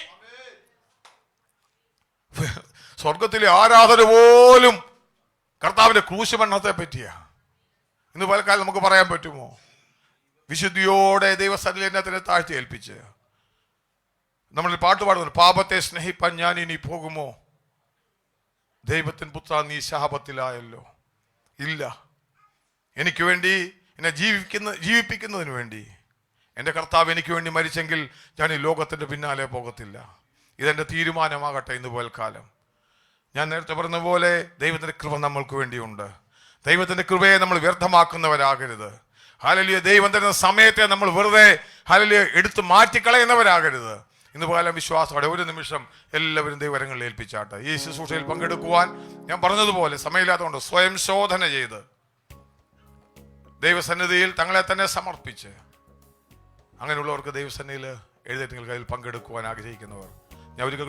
സ്വർഗത്തിലെ ആരാധന പോലും കർത്താവിന്റെ ക്രൂശ് മരണത്തെ പറ്റിയാ. ഇന്ന് പലക്കാലം നമുക്ക് പറയാൻ പറ്റുമോ? വിശുദ്ധിയോടെ ദൈവസന്നിധിയെ താഴ്ത്തി ഏൽപ്പിച്ച് നമ്മൾ പാട്ട് പാടുന്നു, പാപത്തെ സ്നേഹിപ്പാൻ ഞാൻ ഇനി പോകുമോ, ദൈവത്തിൻ പുത്ര നീ ശാപത്തിലായല്ലോ. ഇല്ല, എനിക്ക് വേണ്ടി എന്നെ ജീവിപ്പിക്കുന്നതിന് വേണ്ടി എൻ്റെ കർത്താവ് എനിക്ക് വേണ്ടി മരിച്ചെങ്കിൽ ഞാൻ ഈ ലോകത്തിൻ്റെ പിന്നാലെ പോകത്തില്ല. ഇതെൻ്റെ തീരുമാനമാകട്ടെ. ഇന്ന് പോൽക്കാലം ഞാൻ നേരത്തെ പറഞ്ഞ പോലെ ദൈവത്തിൻ്റെ കൃപ നമ്മൾക്ക് വേണ്ടിയുണ്ട്. ദൈവത്തിൻ്റെ കൃപയെ നമ്മൾ വ്യർത്ഥമാക്കുന്നവരാകരുത്. ഹല്ലേലൂയ. ദൈവം തരുന്ന സമയത്തെ നമ്മൾ വെറുതെ ഹല്ലേലൂയ എടുത്ത് മാറ്റിക്കളയുന്നവരാകരുത്. ഇന്ന് പോലും വിശ്വാസത്തോടെ ഒരു നിമിഷം എല്ലാവരും ദൈവകരങ്ങളിൽ ഏൽപ്പിച്ചാട്ടെ. ഈ ശുശ്രൂഷയിൽ പങ്കെടുക്കുവാൻ ഞാൻ പറഞ്ഞതുപോലെ സമയമില്ലാത്തതുകൊണ്ട് സ്വയം ശോധന ചെയ്ത് ദൈവസന്നിധിയിൽ തങ്ങളെ തന്നെ സമർപ്പിച്ച്, അങ്ങനെയുള്ളവർക്ക് ദൈവസന്നിധിയിൽ എഴുന്നേറ്റ് കയ്യിൽ പങ്കെടുക്കുവാൻ ആഗ്രഹിക്കുന്നവർ ഞാൻ ഒരിക്കൽ